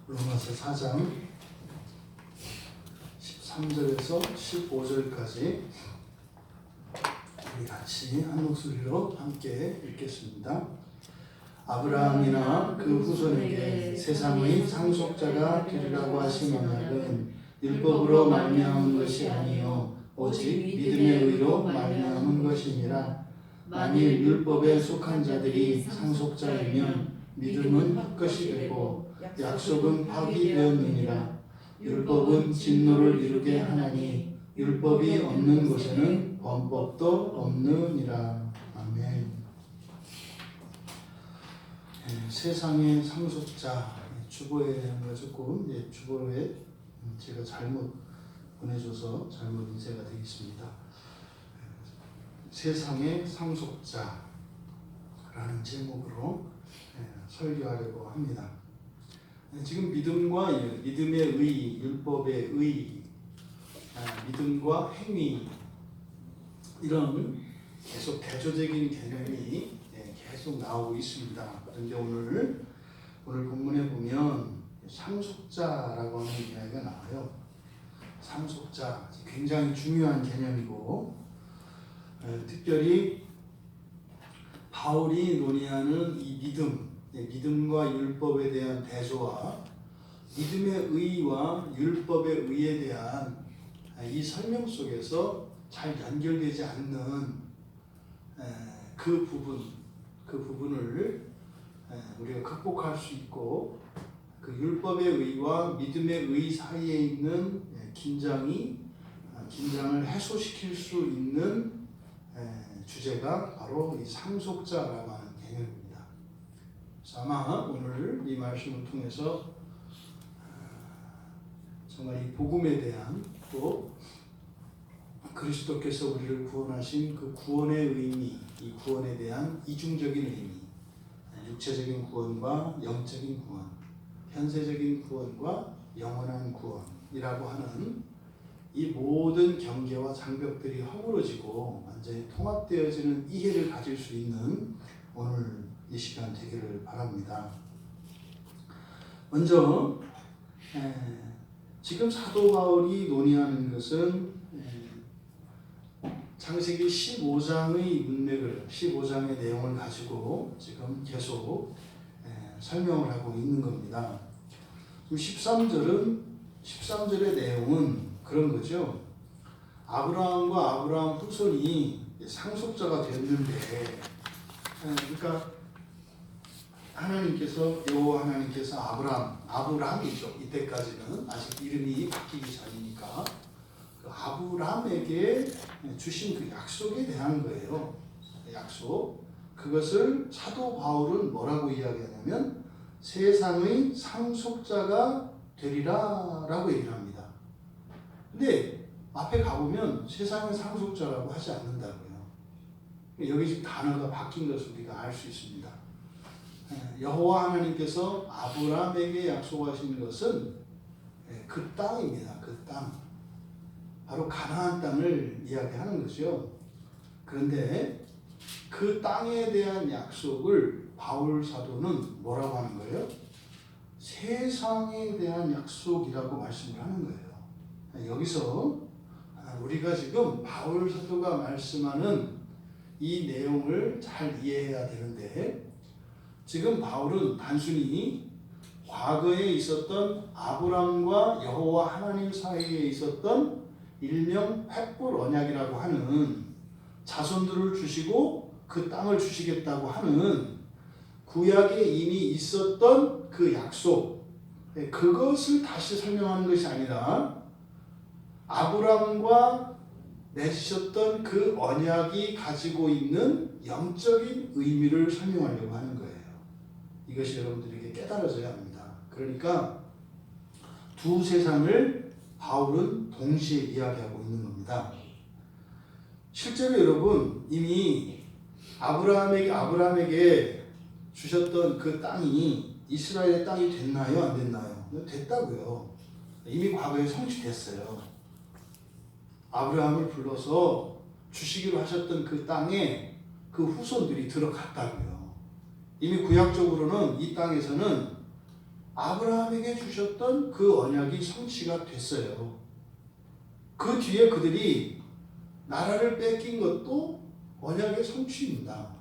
로마서 4장 13절에서 15절까지 우리 같이 한 목소리로 함께 읽겠습니다. 아브라함이나 그 후손에게 세상의 상속자가 되리라고 하신 언약은 율법으로 말미암은 것이 아니요 오직 믿음의 의로 말미암은 것이니라. 만일 율법에 속한 자들이 상속자이면 믿음은 헛것이 되고 약속은 파기되었느니라. 율법은 진노를 이루게 하나니 율법이 없는 곳에는 범법도 없느니라. 아멘. 세상의 상속자 주보에 조금 주보에 제가 잘못 보내줘서 잘못 인쇄가 되겠습니다. 세상의 상속자라는 제목으로 설교하려고 합니다. 지금 믿음과 믿음의 의, 율법의 의, 믿음과 행위 이런 계속 대조적인 개념이 계속 나오고 있습니다. 그런데 오늘 본문에 보면 상속자라고 하는 이야기가 나와요. 상속자 굉장히 중요한 개념이고 특별히 바울이 논의하는 이 믿음과 율법에 대한 대조와 믿음의 의와 율법의 의에 대한 이 설명 속에서 잘 연결되지 않는 그 부분을 우리가 극복할 수 있고 그 율법의 의와 믿음의 의 사이에 있는 긴장을 해소시킬 수 있는 주제가 바로 이 상속자라고 하는 개념입니다. 그래서 아마 오늘 이 말씀을 통해서 정말 이 복음에 대한 또 그리스도께서 우리를 구원하신 그 구원의 의미, 이 구원에 대한 이중적인 의미, 육체적인 구원과 영적인 구원, 현세적인 구원과 영원한 구원이라고 하는 이 모든 경계와 장벽들이 허물어지고 완전히 통합되어지는 이해를 가질 수 있는 오늘 이 시간 되기를 바랍니다. 먼저 지금 사도 바울이 논의하는 것은 창세기 15장의 문맥을 15장의 내용을 가지고 지금 계속 설명을 하고 있는 겁니다. 13절의 내용은 그런 거죠. 아브라함과 아브라함 후손이 상속자가 됐는데, 그러니까 여호와 하나님께서 아브라함이죠. 이때까지는 아직 이름이 바뀌기 전이니까 그 아브라함에게 주신 그 약속에 대한 거예요. 약속. 그것을 사도 바울은 뭐라고 이야기하냐면 세상의 상속자가 되리라라고 얘기를 합니다. 근데 앞에 가보면 세상의 상속자라고 하지 않는다고요. 여기 지금 단어가 바뀐 것을 우리가 알 수 있습니다. 여호와 하나님께서 아브라함에게 약속하신 것은 그 땅입니다. 그 땅. 바로 가나안 땅을 이야기하는 거죠. 그런데 그 땅에 대한 약속을 바울 사도는 뭐라고 하는 거예요? 세상에 대한 약속이라고 말씀을 하는 거예요. 여기서 우리가 지금 바울 사도가 말씀하는 이 내용을 잘 이해해야 되는데 지금 바울은 단순히 과거에 있었던 아브람과 여호와 하나님 사이에 있었던 일명 횃불 언약이라고 하는 자손들을 주시고 그 땅을 주시겠다고 하는 구약에 이미 있었던 그 약속, 그것을 다시 설명하는 것이 아니라 아브람과 맺으셨던 그 언약이 가지고 있는 영적인 의미를 설명하려고 하는 거예요. 이것이 여러분들에게 깨달아져야 합니다. 그러니까 두 세상을 바울은 동시에 이야기하고 있는 겁니다. 실제로 여러분 이미 아브라함에게 주셨던 그 땅이 이스라엘의 땅이 됐나요? 안 됐나요? 됐다고요. 이미 과거에 성취됐어요. 아브라함을 불러서 주시기로 하셨던 그 땅에 그 후손들이 들어갔다고요. 이미 구약적으로는 이 땅에서는 아브라함에게 주셨던 그 언약이 성취가 됐어요. 그 뒤에 그들이 나라를 뺏긴 것도 언약의 성취입니다.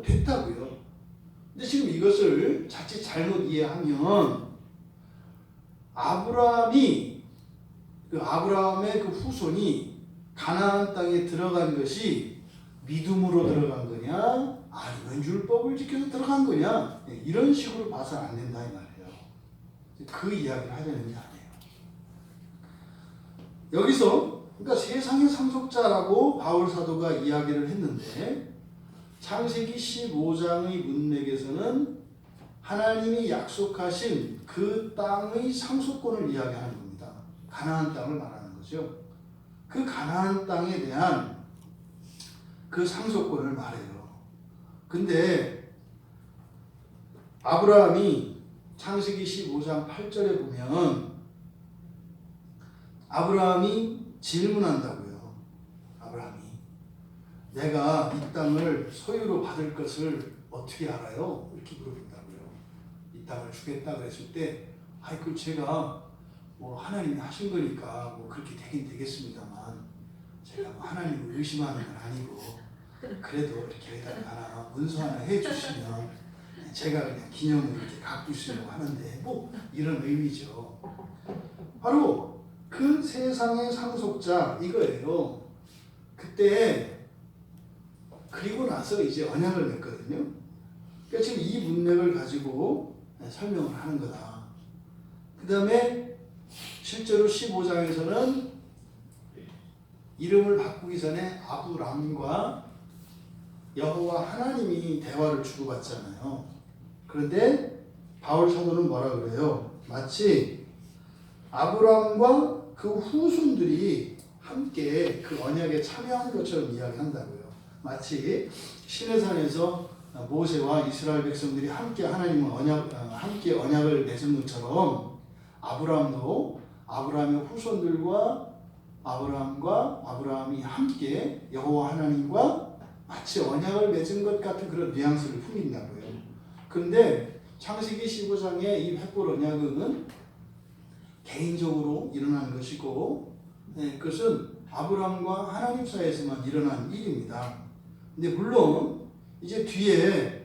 됐다고요. 근데 지금 이것을 자칫 잘못 이해하면 아브라함의 그 후손이 가나안 땅에 들어간 것이 믿음으로 들어간 거냐 아니면 율법을 지켜서 들어간 거냐 이런 식으로 봐서는 안 된다 이 말이에요. 그 이야기를 하려는 게 아니에요. 여기서 그러니까 세상의 상속자라고 바울 사도가 이야기를 했는데 창세기 15장의 문맥에서는 하나님이 약속하신 그 땅의 상속권을 이야기하는 겁니다. 가나안 땅을 말하는 거죠. 그 가나안 땅에 대한 그 상속권을 말해요. 근데 아브라함이 창세기 15장 8절에 보면 아브라함이 질문한다고요. 아브라함이 내가 이 땅을 소유로 받을 것을 어떻게 알아요? 이렇게 물어본다고요. 이 땅을 주겠다 그랬을 때 그 제가 뭐 하나님이 하신 거니까 뭐 그렇게 되긴 되겠습니다만 제가 뭐 하나님을 의심하는 건 아니고 그래도 이렇게 하나 문서 하나 해주시면 제가 그냥 기념으로 이렇게 갖고 있으려고 하는데 뭐 이런 의미죠. 바로 그 세상의 상속자 이거예요. 그때 그리고 나서 이제 언약을 맺거든요. 그러니까 지금 이 문맥을 가지고 설명을 하는 거다. 그 다음에 실제로 15장에서는 이름을 바꾸기 전에 아브람과 여호와 하나님이 대화를 주고받잖아요. 그런데 바울 사도는 뭐라 그래요? 마치 아브람과 그 후손들이 함께 그 언약에 참여한 것처럼 이야기한다고요. 마치 시내산에서 모세와 이스라엘 백성들이 함께 함께 언약을 맺은 것처럼 아브람도 아브람의 후손들과 아브람이 함께 여호와 하나님과 마치 언약을 맺은 것 같은 그런 뉘앙스를 풍긴다고요. 그런데 창세기 15장의 이 횃불 언약은 개인적으로 일어난 것이고 그것은 아브람과 하나님 사이에서만 일어난 일입니다. 근데 물론 이제 뒤에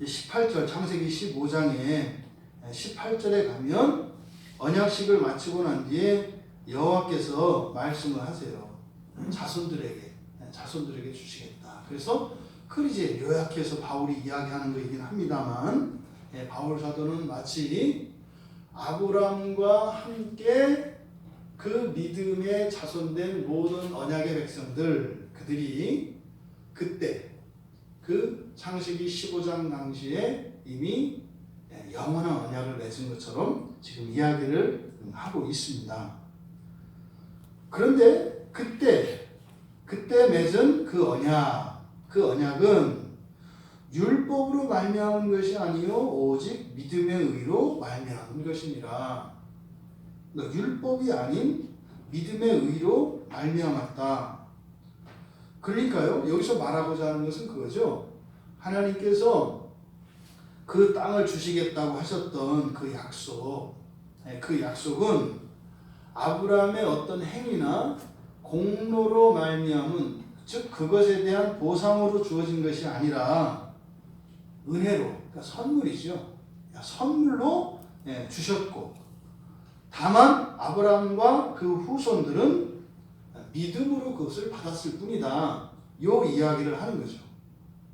18절 창세기 15장에 18절에 가면 언약식을 마치고 난 뒤에 여호와께서 말씀을 하세요. 자손들에게 주시겠다. 그래서 그걸 이제 요약해서 바울이 이야기하는 거이긴 합니다만 바울 사도는 마치 아브람과 함께 그 믿음에 자손된 모든 언약의 백성들 그들이 그때 그 창세기 15장 당시에 이미 영원한 언약을 맺은 것처럼 지금 이야기를 하고 있습니다. 그런데 그때 맺은 그 언약은 율법으로 말미암은 것이 아니요 오직 믿음의 의로 말미암은 것이니라. 그러니까 율법이 아닌 믿음의 의로 말미암았다. 그러니까요 여기서 말하고자 하는 것은 그거죠. 하나님께서 그 땅을 주시겠다고 하셨던 그 약속은 아브라함의 어떤 행위나 공로로 말미암은 즉 그것에 대한 보상으로 주어진 것이 아니라 은혜로 그러니까 선물이죠. 선물로 주셨고 다만 아브라함과 그 후손들은 믿음으로 그것을 받았을 뿐이다. 요 이야기를 하는 거죠.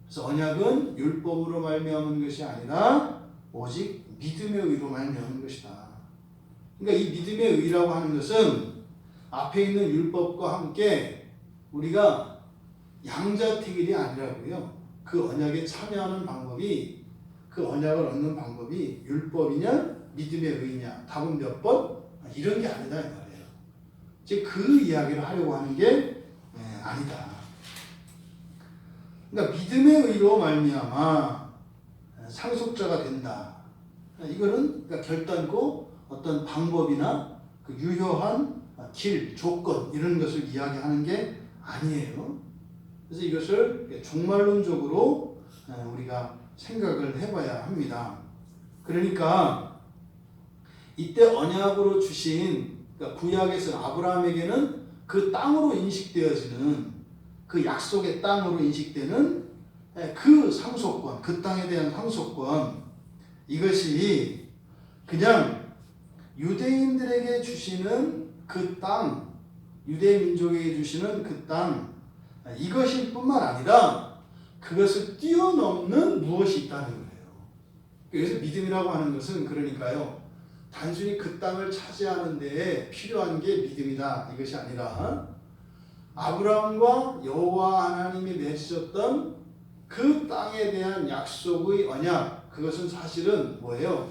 그래서 언약은 율법으로 말미암은 것이 아니라 오직 믿음의 의로 말미암은 것이다. 그러니까 이 믿음의 의라고 하는 것은 앞에 있는 율법과 함께 우리가 양자택일이 아니라고요. 그 언약에 참여하는 방법이 그 언약을 얻는 방법이 율법이냐 믿음의 의냐 답은 몇 번? 이런 게 아니다 이 말이에요. 즉 그 이야기를 하려고 하는 게 아니다. 그러니까 믿음의 의로 말미암아 상속자가 된다. 이거는 그러니까 결단코 어떤 방법이나 그 유효한 길, 조건 이런 것을 이야기하는 게 아니에요. 그래서 이것을 종말론적으로 우리가 생각을 해봐야 합니다. 그러니까 이때 언약으로 주신, 그러니까 구약에서는 아브라함에게는 그 땅으로 인식되어지는, 그 약속의 땅으로 인식되는 그 상속권, 그 땅에 대한 상속권, 이것이 그냥 유대인들에게 주시는 그 땅, 유대 민족에게 주시는 그 땅, 이것일 뿐만 아니라 그것을 뛰어넘는 무엇이 있다는 거예요. 그래서 믿음이라고 하는 것은 그러니까요, 단순히 그 땅을 차지하는 데에 필요한 게 믿음이다, 이것이 아니라 아브라함과 여호와 하나님이 맺으셨던 그 땅에 대한 약속의 언약, 그것은 사실은 뭐예요?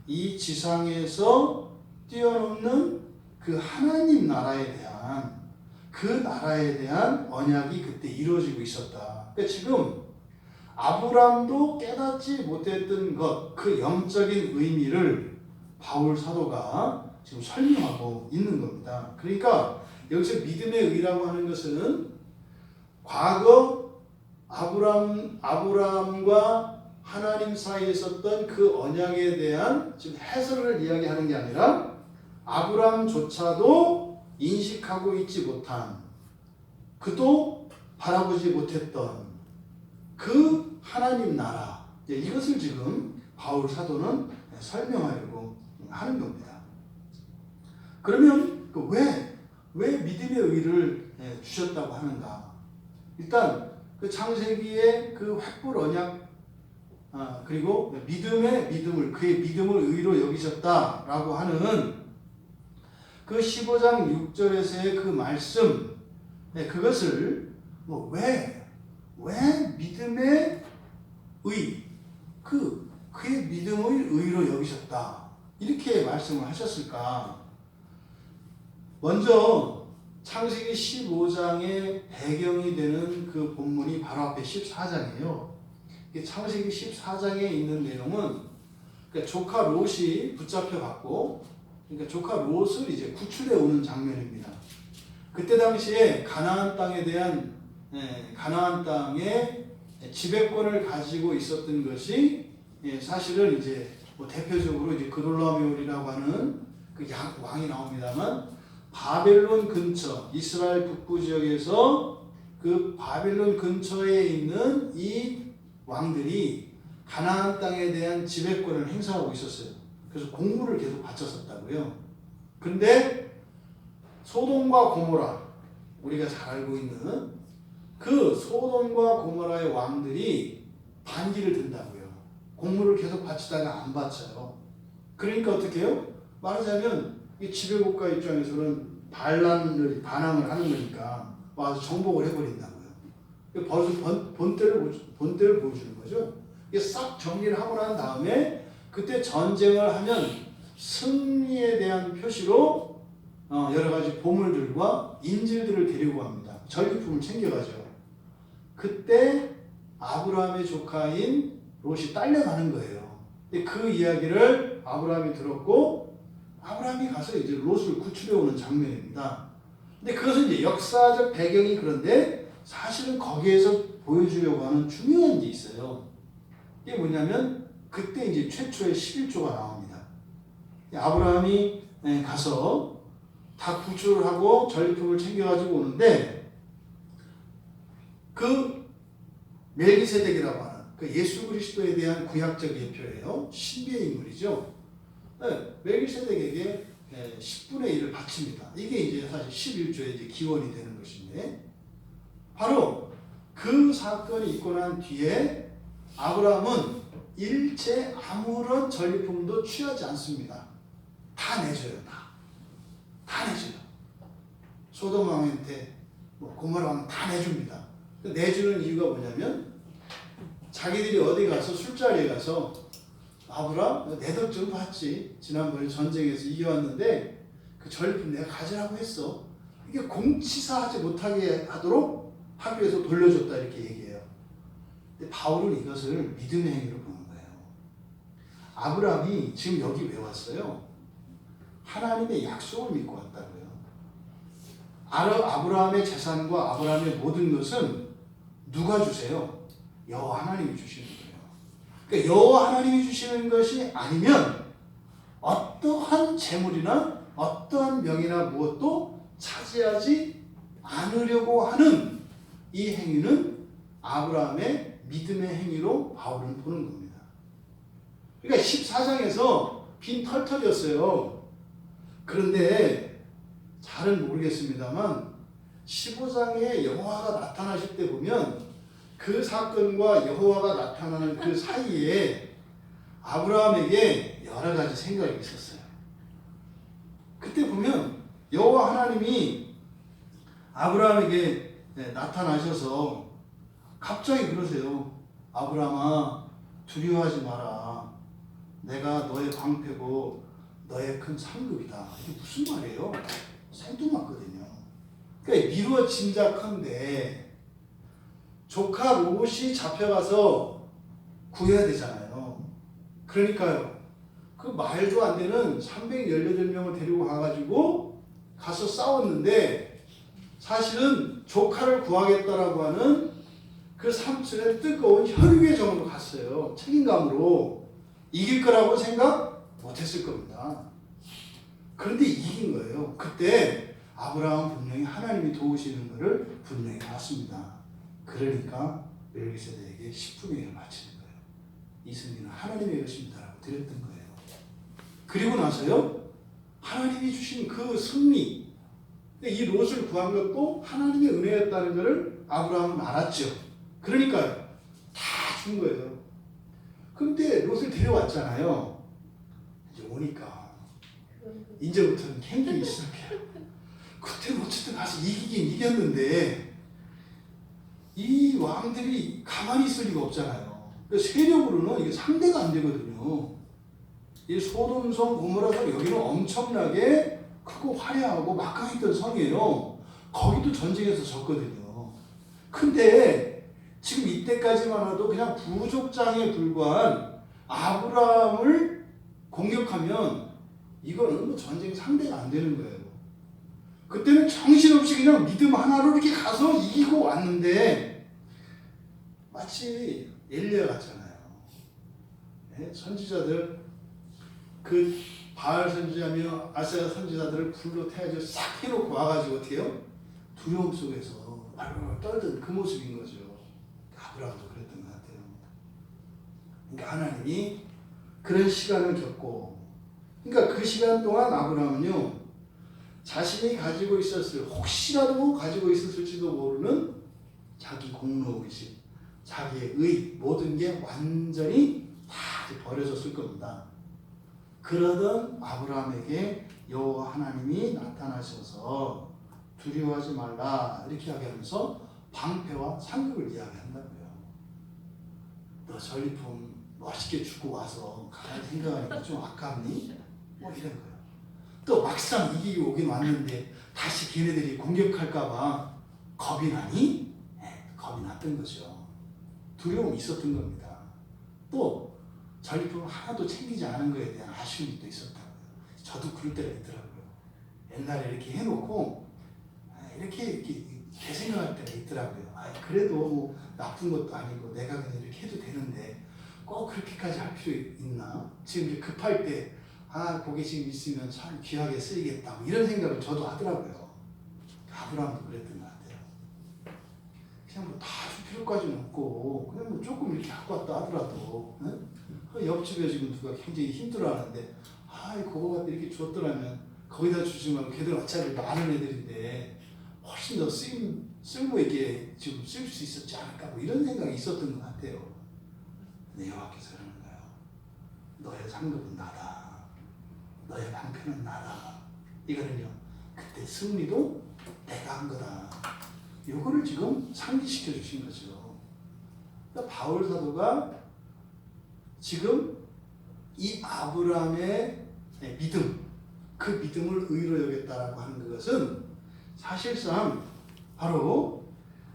이 지상에서 뛰어넘는 그 하나님 나라에 대한, 그 나라에 대한 언약이 그때 이루어지고 있었다. 그러니까 지금 아브라함도 깨닫지 못했던 것, 그 영적인 의미를 바울 사도가 지금 설명하고 있는 겁니다. 그러니까 여기서 믿음의 의라고 하는 것은 과거 아브라함과 하나님 사이에 있었던 그 언약에 대한 지금 해설을 이야기하는 게 아니라 아브라함조차도 인식하고 있지 못한, 그도 바라보지 못했던 그 하나님 나라, 이것을 지금 바울 사도는 설명하려고 하는 겁니다. 그러면 왜 믿음의 의를 주셨다고 하는가? 일단 그 창세기의 그 횃불 언약, 그리고 믿음의 믿음을, 그의 믿음을 의로 여기셨다라고 하는 그 15장 6절에서의 그 말씀, 그것을 왜 믿음의 의, 그의 믿음의 의로 여기셨다, 이렇게 말씀을 하셨을까? 먼저 창세기 15장의 배경이 되는 그 본문이 바로 앞에 14장이에요. 창세기 14장에 있는 내용은, 그러니까 조카 롯이 붙잡혀 갔고, 그러니까 조카 롯을 이제 구출해 오는 장면입니다. 그때 당시에 가나안 땅에 가나안 땅에 지배권을 가지고 있었던 것이, 사실은 이제 대표적으로 이제 그돌라오메올이라고 하는 그 왕이 나옵니다만, 바벨론 근처, 이스라엘 북부 지역에서 그 바벨론 근처에 있는 이 왕들이 가나안 땅에 대한 지배권을 행사하고 있었어요. 그래서 공물을 계속 바쳤었다고요. 그런데 소돔과 고모라, 우리가 잘 알고 있는 그 소돔과 고모라의 왕들이 반기를 든다고요. 공물을 계속 바치다가 안 바쳐요. 그러니까 어떻게 해요? 말하자면 이 지배국가 입장에서는 반항을 하는 거니까 와서 정복을 해버린다고요. 벌써 본때를 보여주는 거죠. 이게 싹 정리를 하고 난 다음에 그때 전쟁을 하면 승리에 대한 표시로 여러 가지 보물들과 인질들을 데리고 갑니다. 전리품을 챙겨가죠. 그때 아브라함의 조카인 롯이 딸려가는 거예요. 그 이야기를 아브라함이 들었고, 아브라함이 가서 이제 롯을 구출해 오는 장면입니다. 근데 그것은 이제 역사적 배경이, 그런데 사실은 거기에서 보여주려고 하는 중요한 게 있어요. 이게 뭐냐면 그때 이제 최초의 11조가 나옵니다. 아브라함이 가서 다 구출을 하고 전리품을 챙겨가지고 오는데, 그 멜기세덱이라고 하는 그 예수 그리스도에 대한 구약적 예표예요. 신비의 인물이죠. 멜기세덱에게 10분의 1을 바칩니다. 이게 이제 사실 11조의 이제 기원이 되는 것인데, 바로 그 사건이 있고 난 뒤에 아브라함은 일체 아무런 전리품도 취하지 않습니다. 다 내줘요. 다 내줘요. 소돔 왕한테 고모라 왕 다 내줍니다. 내주는 이유가 뭐냐면, 자기들이 어디 가서 술자리에 가서 아브라함 내 덕 좀 봤지, 지난번에 전쟁에서 이겨왔는데 그 전리품 내가 가지라고 했어. 이게 공치사하지 못하게 하도록 하기 위해서 돌려줬다, 이렇게 얘기해요. 근데 바울은 이것을 믿음의 행위로 보는 거예요. 아브라함이 지금 여기 왜 왔어요? 하나님의 약속을 믿고 왔다고요. 아브라함의 재산과 아브라함의 모든 것은 누가 주세요? 여호와 하나님이 주시는 거예요. 그러니까 여호와 하나님이 주시는 것이 아니면 어떠한 재물이나 어떠한 명예나 무엇도 차지하지 않으려고 하는 이 행위는 아브라함의 믿음의 행위로 바울은 보는 겁니다. 그러니까 14장에서 빈 털털이었어요. 그런데 잘은 모르겠습니다만 15장에 여호와가 나타나실 때 보면 그 사건과 여호와가 나타나는 그 사이에 아브라함에게 여러 가지 생각이 있었어요. 그때 보면 여호와 하나님이 아브라함에게 나타나셔서 갑자기 그러세요. 아브라함아, 두려워하지 마라. 내가 너의 방패고 너의 큰 상급이다. 이게 무슨 말이에요? 생뚱맞거든요. 그러니까 미루어 짐작한데 조카 롯이 잡혀가서 구해야 되잖아요. 그러니까요. 그 말도 안 되는 318명을 데리고 가가지고 가서 싸웠는데 사실은 조카를 구하겠다라고 하는 그 삼촌의 뜨거운 혈육의 정으로 갔어요. 책임감으로 이길 거라고 생각 못했을 겁니다. 그런데 이긴 거예요. 그때 아브라함은 분명히 하나님이 도우시는 것을 분명히 봤습니다. 그러니까 멜기세덱에게 10분의 1을 바치는 거예요. 이 승리는 하나님의 것입니다라고 드렸던 거예요. 그리고 나서요, 하나님이 주신 그 승리, 이 롯을 구한 것도 하나님의 은혜였다는 것을 아브라함은 알았죠. 그러니까요, 다 준 거예요. 근데 롯을 데려왔잖아요. 이제 오니까 이제부터는 캠핑이 시작해요. 그때는 어쨌든 가서 이기긴 이겼는데 이 왕들이 가만히 있을 리가 없잖아요. 세력으로는 이게 상대가 안 되거든요. 이 소돔성 고모라성 여기는 엄청나게 크고 화려하고 막강했던 성이에요. 거기도 전쟁에서 졌거든요. 근데 지금 이때까지만 해도 그냥 부족장에 불과한 아브라함을 공격하면 이거는 뭐 전쟁 상대가 안 되는 거예요. 그때는 정신없이 그냥 믿음 하나로 이렇게 가서 이기고 왔는데 마치 엘리야 같잖아요. 네? 선지자들 그 바알 선지자며 아세야 선지자들을 불러 태워서 싹 해놓고 와가지고 어떻게 해요? 두려움 속에서 발발 떨던 그 모습인 거죠. 아브라함도 그랬던 것 같아요. 그러니까 하나님이 그런 시간을 겪고, 그러니까 그 시간 동안 아브라함은요, 자신이 가지고 있었을, 혹시라도 가지고 있었을지도 모르는 자기 공로의식, 자기의 의, 모든 게 완전히 다 버려졌을 겁니다. 그러던 아브라함에게 여호와 하나님이 나타나셔서 두려워하지 말라 이렇게 이야기하면서 방패와 상급을 이야기한다고요. 너 전리품 멋있게 주고 와서 가만히 생각하니까 좀 아깝니? 뭐 이런 거예요. 또 막상 이기고 오긴 왔는데 다시 걔네들이 공격할까봐 겁이 나니? 네, 겁이 났던 거죠. 두려움이 있었던 겁니다. 또 전리품을 하나도 챙기지 않은 것에 대한 아쉬움이 또 있었다고요. 저도 그럴 때가 있더라고요. 옛날에 이렇게 해놓고 이렇게 생각할 때가 있더라고요. 그래도 뭐 나쁜 것도 아니고 내가 그냥 이렇게 해도 되는데 꼭 그렇게까지 할 필요 있나? 지금 이제 급할 때 그게 지금 있으면 참 귀하게 쓰이겠다 뭐 이런 생각을 저도 하더라고요. 아브라함도 그랬던 것 같아요. 그냥 뭐 다 줄 필요까지는 없고 그냥 뭐 조금 이렇게 갖고 왔다 하더라도 그 옆집에 지금 누가 굉장히 힘들어하는데 그거 갖다 이렇게 줬더라면 거기다 주지 말고 걔들 어차피 많은 애들인데 훨씬 더 쓸모 있게 지금 쓸 수 있었지 않을까 뭐 이런 생각이 있었던 것 같아요. 근데 여호와께서 그러는 거예요. 너의 상급은 나다. 너의 방패는 나다. 이거는요, 그때 승리도 내가 한 거다. 요거를 지금 상기시켜 주신 거죠. 그러니까 바울 사도가 지금 이 아브라함의 믿음, 그 믿음을 의로 여겼다라고 하는 것은 사실상 바로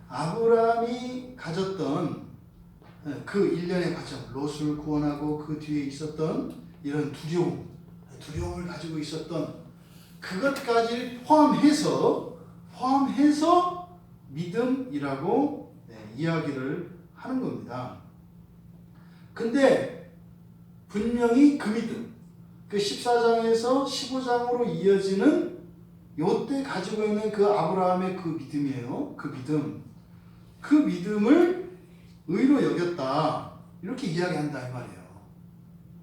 아브라함이 가졌던 그 일련의 과정, 롯을 구원하고 그 뒤에 있었던 이런 두려움을 가지고 있었던 그것까지 포함해서 믿음이라고 이야기를 하는 겁니다. 근데 분명히 그 믿음, 그 14장에서 15장으로 이어지는 요때 가지고 있는 그 아브라함의 그 믿음이에요. 그 믿음을 의로 여겼다. 이렇게 이야기한다 이 말이에요.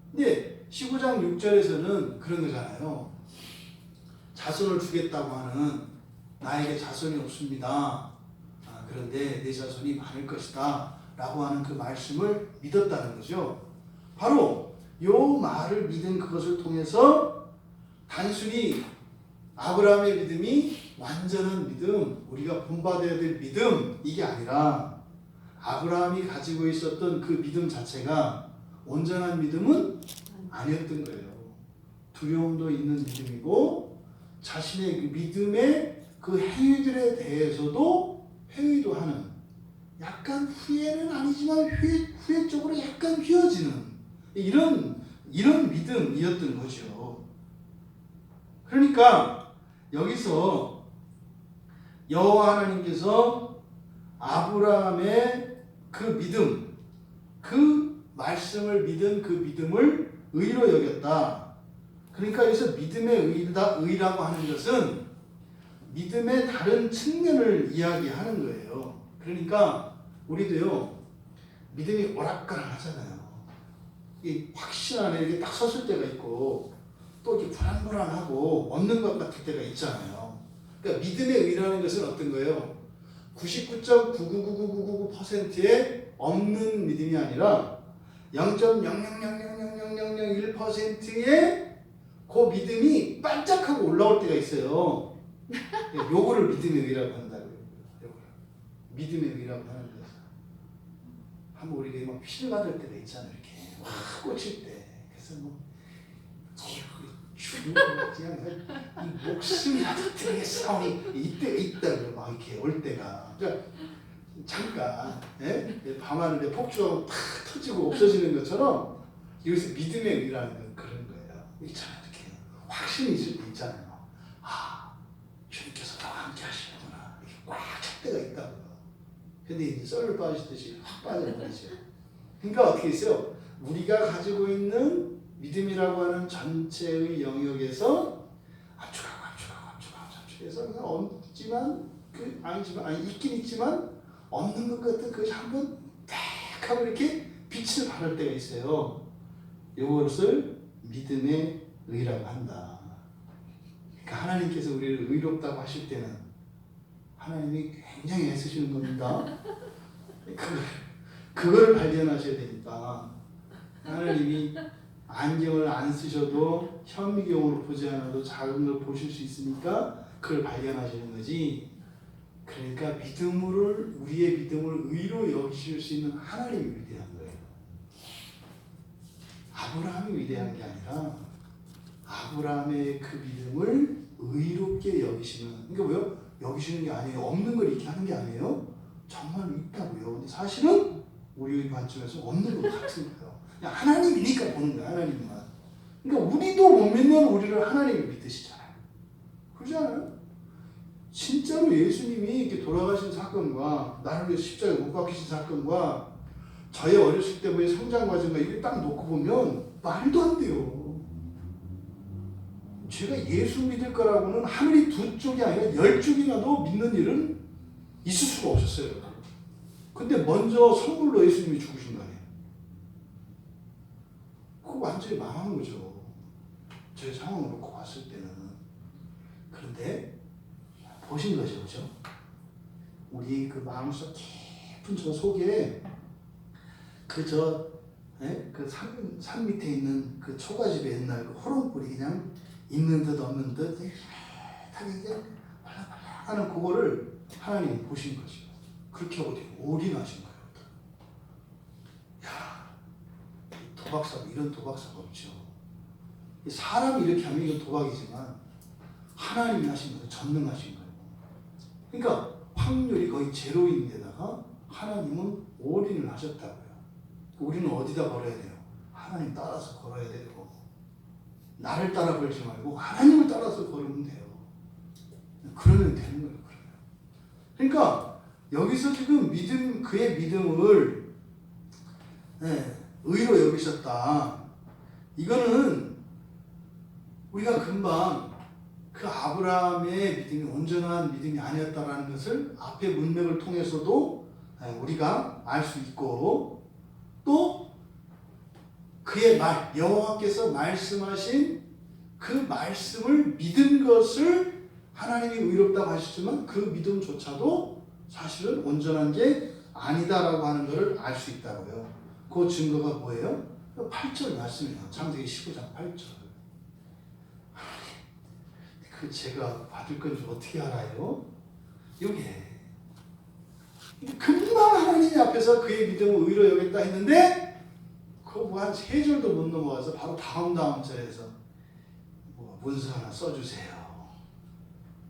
근데 15장 6절에서는 그런 거잖아요. 자손을 주겠다고 하는 나에게 자손이 없습니다. 그런데 내 자손이 많을 것이다. 라고 하는 그 말씀을 믿었다는 거죠. 바로 요 말을 믿은 그것을 통해서 단순히 아브라함의 믿음이 완전한 믿음, 우리가 본받아야 될 믿음, 이게 아니라 아브라함이 가지고 있었던 그 믿음 자체가 온전한 믿음은 아니었던 거예요. 두려움도 있는 믿음이고 자신의 그 믿음의 그 행위들에 대해서도 회의도 하는, 약간 후회는 아니지만 후회 쪽으로 약간 휘어지는 이런 믿음이었던 거죠. 그러니까 여기서 여호와 하나님께서 아브라함의 그 믿음, 그 말씀을 믿은 그 믿음을 의로 여겼다. 그러니까 여기서 믿음의 의라고 하는 것은 믿음의 다른 측면을 이야기하는 거예요. 그러니까 우리도요, 믿음이 오락가락하잖아요. 이 확신안에 이렇게 딱 섰을 때가 있고 또 이렇게 불안불안하고 없는 것 같을 때가 있잖아요. 그러니까 믿음의 의라는 것은 어떤 거예요? 99.99999%의 없는 믿음이 아니라 0.0000001%의 그 믿음이 반짝하고 올라올 때가 있어요. 요거를 믿음의 의라고 한다고요. 믿음의 의라고 하는 거예요. 한번 우리가 막 피를 받을 때가 있잖아요. 이렇게 확 꽂힐 때. 그래서 뭐 그냥 이 목숨이라도 드리겠사오니 이때가 있다고요. 막 이렇게 올 때가. 그러니까 잠깐 밤하늘에 폭주하고 탁 터지고 없어지는 것처럼 여기서 믿음의 의라는 건 그런 거예요. 있잖아요. 이렇게 확신이 있을 때 있잖아요. 주님께서 나와 함께 하시는구나. 이렇게 꽉 찰 때가 있다고요. 근데 이제 썰을 빠지듯이 확 빠져버리죠. 그러니까 어떻게 했어요? 우리가 가지고 있는 믿음이라고 하는 전체의 영역에서 압축해서 그냥 없지만 있긴 있지만 없는 것 같은 그것이 한번 딱 하고 이렇게 빛을 발할 때가 있어요. 이것을 믿음의 의라고 한다. 그러니까 하나님께서 우리를 의롭다고 하실 때는 하나님이 굉장히 애쓰시는 겁니다. 그걸 발견하셔야 되니까 하나님이 안경을 안 쓰셔도 현미경으로 보지 않아도 작은 걸 보실 수 있으니까 그걸 발견하시는 거지. 그러니까 우리의 믿음을 의로 여기실 수 있는 하나님이 위대한 거예요. 아브라함이 위대한 게 아니라 아브라함의 그 믿음을 의롭게 여기시는, 그러니까 뭐요? 여기시는 게 아니에요. 없는 걸 이렇게 하는 게 아니에요. 정말 있다고요. 근데 사실은 우리의 관점에서 없는 것 같은 거예요. 그냥 하나님이니까 보는 거야, 하나님만. 그러니까 우리도 못 믿는 우리를 하나님이 믿으시잖아요. 그러지 않아요? 진짜로 예수님이 이렇게 돌아가신 사건과 나를 위해 십자가에 못 박히신 사건과 저의 어렸을 때의 성장 과정과 이걸 딱 놓고 보면 말도 안 돼요. 제가 예수 믿을 거라고는 하늘이 두 쪽이 아니라 10쪽이나도 믿는 일은 있을 수가 없었어요. 근데 먼저 선물로 예수님이 죽으신 거 아니에요. 그거 완전히 망한 거죠. 제 상황을 놓고 봤을 때는. 그런데 보신 거죠, 그죠? 우리 그 마음속 깊은 저 속에 그 산 밑에 있는 그 초가집에 옛날 그 호롱불이 그냥 있는 듯 없는 듯 하게 그냥 하는 그거를 하나님이 보신 거죠. 그렇게 하고 올인하신 거예요. 야, 도박사고 이런 도박사가 없죠. 사람이 이렇게 하면 이건 도박이지만 하나님이 하신 거예요. 전능하신 거예요. 그러니까 확률이 거의 제로인데다가 하나님은 올인을 하셨다고요. 우리는 어디다 걸어야 돼요? 하나님 따라서 걸어야 되고, 나를 따라 걸지 말고 하나님을 따라서 걸으면 돼요. 그러면 되는 거예요. 그러니까 여기서 지금 그의 믿음을 의로 여기셨다. 이거는 우리가 금방 그 아브라함의 믿음이 온전한 믿음이 아니었다라는 것을 앞의 문맥을 통해서도 우리가 알 수 있고, 또 그의 말, 여호와께서 말씀하신 그 말씀을 믿은 것을 하나님이 의롭다고 하셨지만 그 믿음조차도 사실은 온전한 게 아니다라고 하는 것을 알 수 있다고요. 그 증거가 뭐예요? 8절 말씀이에요. 창세기 15장 8절. 그 제가 받을 건지 어떻게 알아요? 요게 금방 하나님 앞에서 그의 믿음을 의로 여겼다 했는데 그거 뭐 한 3절도 못 넘어가서 바로 다음 절에서 뭐 문서 하나 써주세요.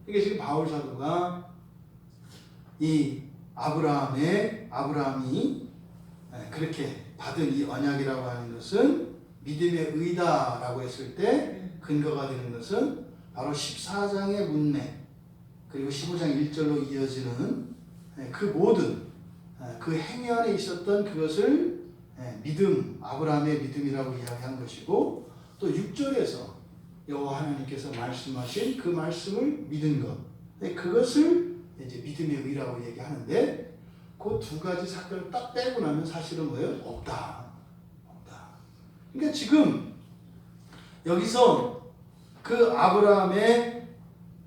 이게 지금 바울 사도가 이 아브라함이 그렇게 받은 이 언약이라고 하는 것은 믿음의 의다라고 했을 때 근거가 되는 것은 바로 14장의 문맥 그리고 15장 1절로 이어지는 그 모든 그 행위 안에 있었던 그것을 믿음, 아브라함의 믿음이라고 이야기한 것이고, 또 6절에서 여호와 하나님께서 말씀하신 그 말씀을 믿은 것, 그것을 이제 믿음의 의라고 얘기하는데, 그 두 가지 사건을 딱 빼고 나면 사실은 뭐예요? 없다. 그러니까 지금 여기서 그 아브라함의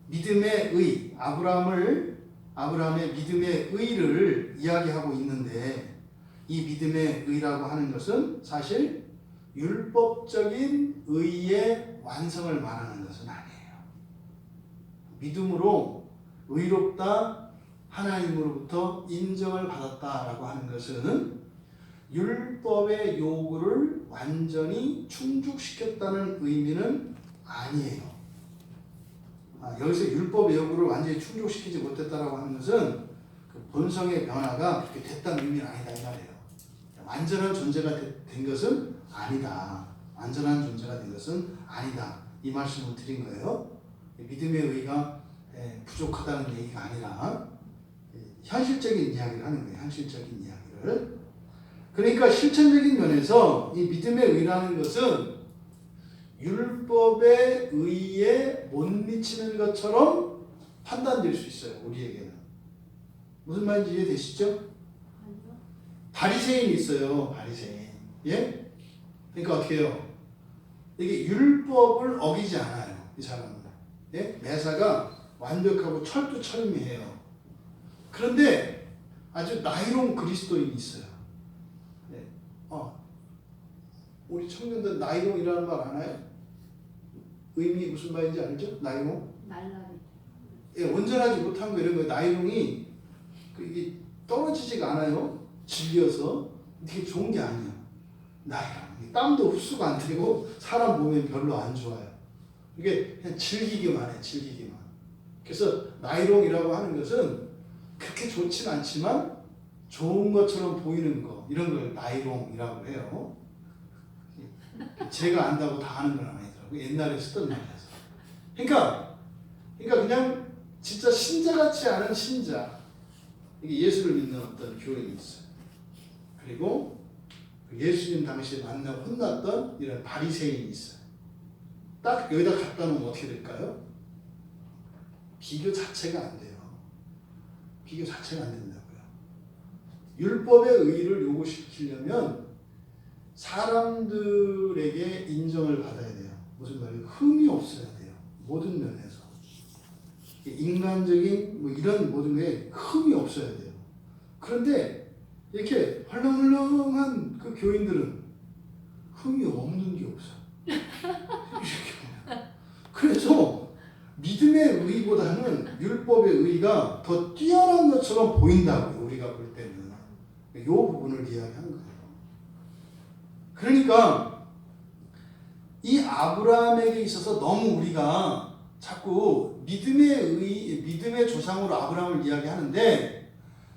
믿음의 의, 아브라함의 믿음의 의를 이야기하고 있는데, 이 믿음의 의라고 하는 것은 사실 율법적인 의의 완성을 말하는 것은 아니에요. 믿음으로 의롭다, 하나님으로부터 인정을 받았다라고 하는 것은 율법의 요구를 완전히 충족시켰다는 의미는 아니에요. 여기서 율법의 요구를 완전히 충족시키지 못했다라고 하는 것은 그 본성의 변화가 그렇게 됐다는 의미는 아니다 이 말이에요. 완전한 존재가 된 것은 아니다. 완전한 존재가 된 것은 아니다. 이 말씀을 드린 거예요. 믿음의 의가 부족하다는 얘기가 아니라 현실적인 이야기를 하는 거예요. 현실적인 이야기를. 그러니까 실천적인 면에서 이 믿음의 의라는 것은 율법의 의에 못 미치는 것처럼 판단될 수 있어요. 우리에게는. 무슨 말인지 이해되시죠? 바리새인이 있어요. 바리새인. 예? 그러니까 어떻게 해요? 이게 율법을 어기지 않아요. 이 사람은. 예? 매사가 완벽하고 철두철미해요. 그런데 아주 나이롱 그리스도인이 있어요. 예. 우리 청년들 나이롱이라는 말 아나요? 의미 무슨 말인지 알죠? 나이롱? 날라리. 예, 온전하지 못한 거 이런 거 나이롱이 이게 떨어지지가 않아요. 질려서 되게 좋은 게 아니야. 나이롱 땀도 흡수가 안 되고 사람 몸에 별로 안 좋아요. 이게 그냥 즐기기만 해. 즐기기만. 그래서 나이롱이라고 하는 것은 그렇게 좋진 않지만 좋은 것처럼 보이는 거 이런 걸 나이롱이라고 해요. 제가 안다고 다 아는 건 아니더라고요. 옛날에 쓰던 말이라서. 그러니까 그냥 진짜 신자 같지 않은 신자. 이게 예수를 믿는 어떤 교인이 있어요. 그리고 예수님 당시에 만나고 혼났던 이런 바리새인이 있어요. 딱 여기다 갖다 놓으면 어떻게 될까요? 비교 자체가 안 돼요. 비교 자체가 안 된다고요. 율법의 의의를 요구시키려면 사람들에게 인정을 받아야 돼요. 무슨 말이에요? 흠이 없어야 돼요. 모든 면에서. 인간적인 뭐 이런 모든 게 흠이 없어야 돼요. 그런데 이렇게 헐렁헐렁한 그 교인들은 흠이 없는 게 없어. 그래서 믿음의 의의보다는 율법의 의의가 더 뛰어난 것처럼 보인다고요. 우리가 볼 때는. 이 부분을 이야기하는 거예요. 그러니까 이 아브라함에게 있어서 너무 우리가 자꾸 믿음의 조상으로 아브라함을 이야기하는데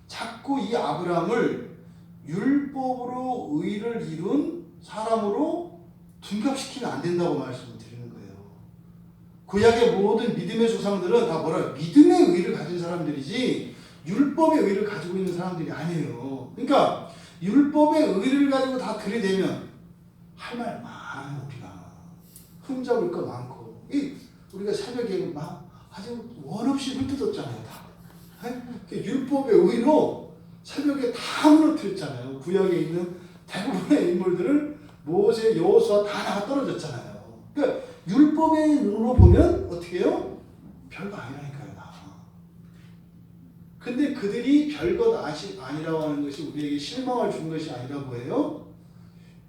자꾸 이 아브라함을 율법으로 의를 이룬 사람으로 둔갑시키면 안 된다고 말씀을 드리는 거예요. 구약의 모든 믿음의 조상들은 다 뭐라 믿음의 의를 가진 사람들이지 율법의 의를 가지고 있는 사람들이 아니에요. 그러니까 율법의 의를 가지고 다 들이대면 할 말 많아요. 우리가 흠잡을 거 많고 우리가 새벽에 막 아주 원 없이 훑어뒀잖아요. 다 율법의 의로 새벽에 다 무너뜨렸잖아요. 구약에 있는 대부분의 인물들을 모세, 여호수아 다 나가 떨어졌잖아요. 그러니까 율법의 눈으로 보면 어떻게 해요? 별거 아니라니까요. 다. 근데 그들이 별것 아니라고 하는 것이 우리에게 실망을 준 것이 아니라 뭐예요?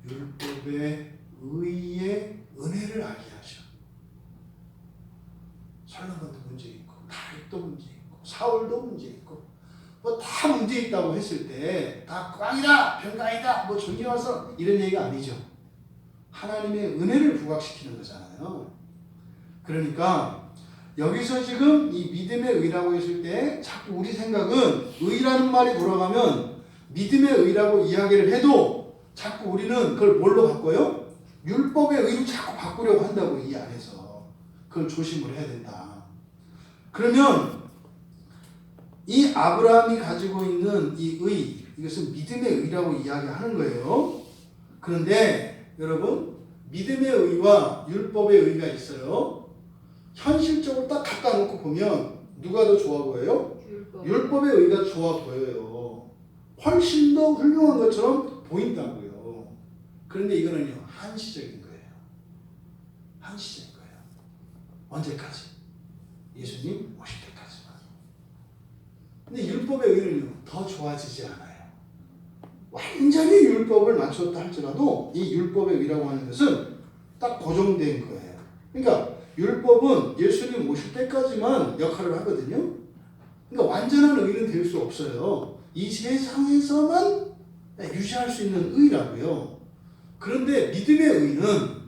율법의 의의 은혜를 알게 하셔. 솔로몬도 문제 있고 다윗도 문제 있고 사울도 문제 있고 뭐 다 문제 있다고 했을 때 다 꽝이다 병가이다 뭐 존경해서 이런 얘기가 아니죠. 하나님의 은혜를 부각시키는 거잖아요. 그러니까 여기서 지금 이 믿음의 의라고 했을 때 자꾸 우리 생각은 의라는 말이 돌아가면 믿음의 의라고 이야기를 해도 자꾸 우리는 그걸 뭘로 바꿔요? 율법의 의로 자꾸 바꾸려고 한다고 이 안에서. 그걸 조심을 해야 된다. 그러면 이 아브라함이 가지고 있는 이 의, 이것은 믿음의 의라고 이야기하는 거예요. 그런데 여러분 믿음의 의와 율법의 의가 있어요. 현실적으로 딱 갖다 놓고 보면 누가 더 좋아 보여요? 율법의 의가 좋아 보여요. 훨씬 더 훌륭한 것처럼 보인다고요. 그런데 이거는요 한시적인 거예요. 한시적인 거예요. 언제까지? 예수님 오실 때까지만. 근데 율법의 의는요 더 좋아지지 않아요. 완전히 율법을 맞췄다 할지라도 이 율법의 의라고 하는 것은 딱 고정된 거예요. 그러니까 율법은 예수님 오실 때까지만 역할을 하거든요. 그러니까 완전한 의는 될 수 없어요. 이 세상에서만 유지할 수 있는 의라고요. 그런데 믿음의 의는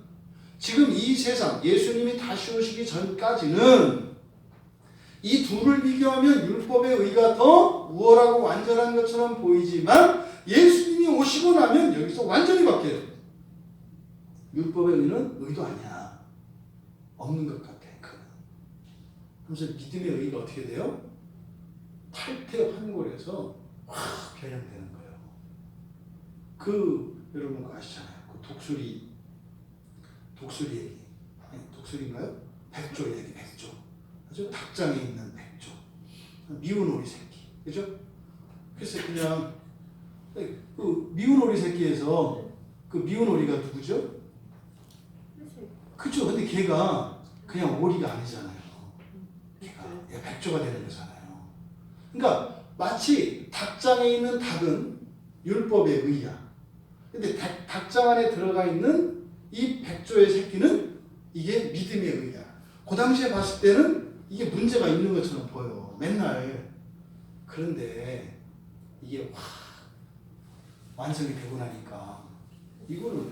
지금 이 세상 예수님이 다시 오시기 전까지는 이 둘을 비교하면 율법의 의가 더 우월하고 완전한 것처럼 보이지만 예수님이 오시고 나면 여기서 완전히 바뀌어요. 율법의 의는 의도 아니야. 없는 것 같아. 그래서 믿음의 의가 어떻게 돼요? 탈퇴환골에서 확 변형되는 거예요. 여러분 그거 아시잖아요. 그 독수리 얘기. 아니, 독수리인가요? 백조 얘기, 백조. 아주 닭장에 있는 백조. 미운 오리 새끼. 그죠? 그래서 그냥 그 미운 오리 새끼에서 그 미운 오리가 누구죠? 그죠? 근데 걔가 그냥 오리가 아니잖아요. 걔가 백조가 되는 거잖아요. 그러니까 마치 닭장에 있는 닭은 율법의 의야. 근데 닭장 안에 들어가 있는 이 백조의 새끼는 이게 믿음의 의야. 그 당시에 봤을 때는 이게 문제가 있는 것처럼 보여. 맨날. 그런데 이게 완성이 되고 나니까 이거를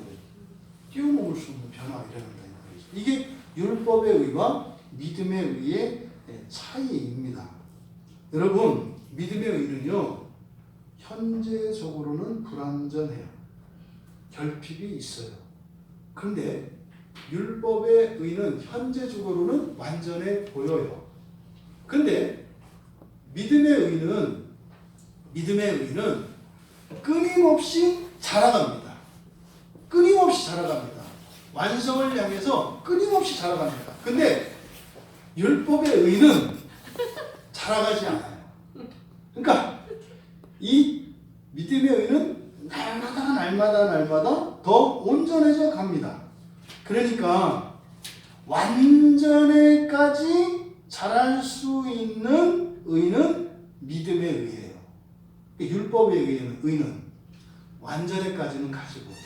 뛰어넘을 수 없는 변화가 일어난다는 거죠. 이게 율법의 의와 믿음의 의의 차이입니다. 여러분 믿음의 의는요 현재적으로는 불완전해요. 결핍이 있어요. 그런데 율법의 의는 현재적으로는 완전해 보여요. 그런데 믿음의 의는 끊임없이 자라갑니다. 끊임없이 자라갑니다. 완성을 향해서 끊임없이 자라갑니다. 근데 율법의 의는 자라가지 않아요. 그러니까 이 믿음의 의는 날마다 더 온전해져 갑니다. 그러니까 완전에까지 자랄 수 있는 의는 믿음의 의예요. 율법의 의는 완전에까지는 가지 못해요.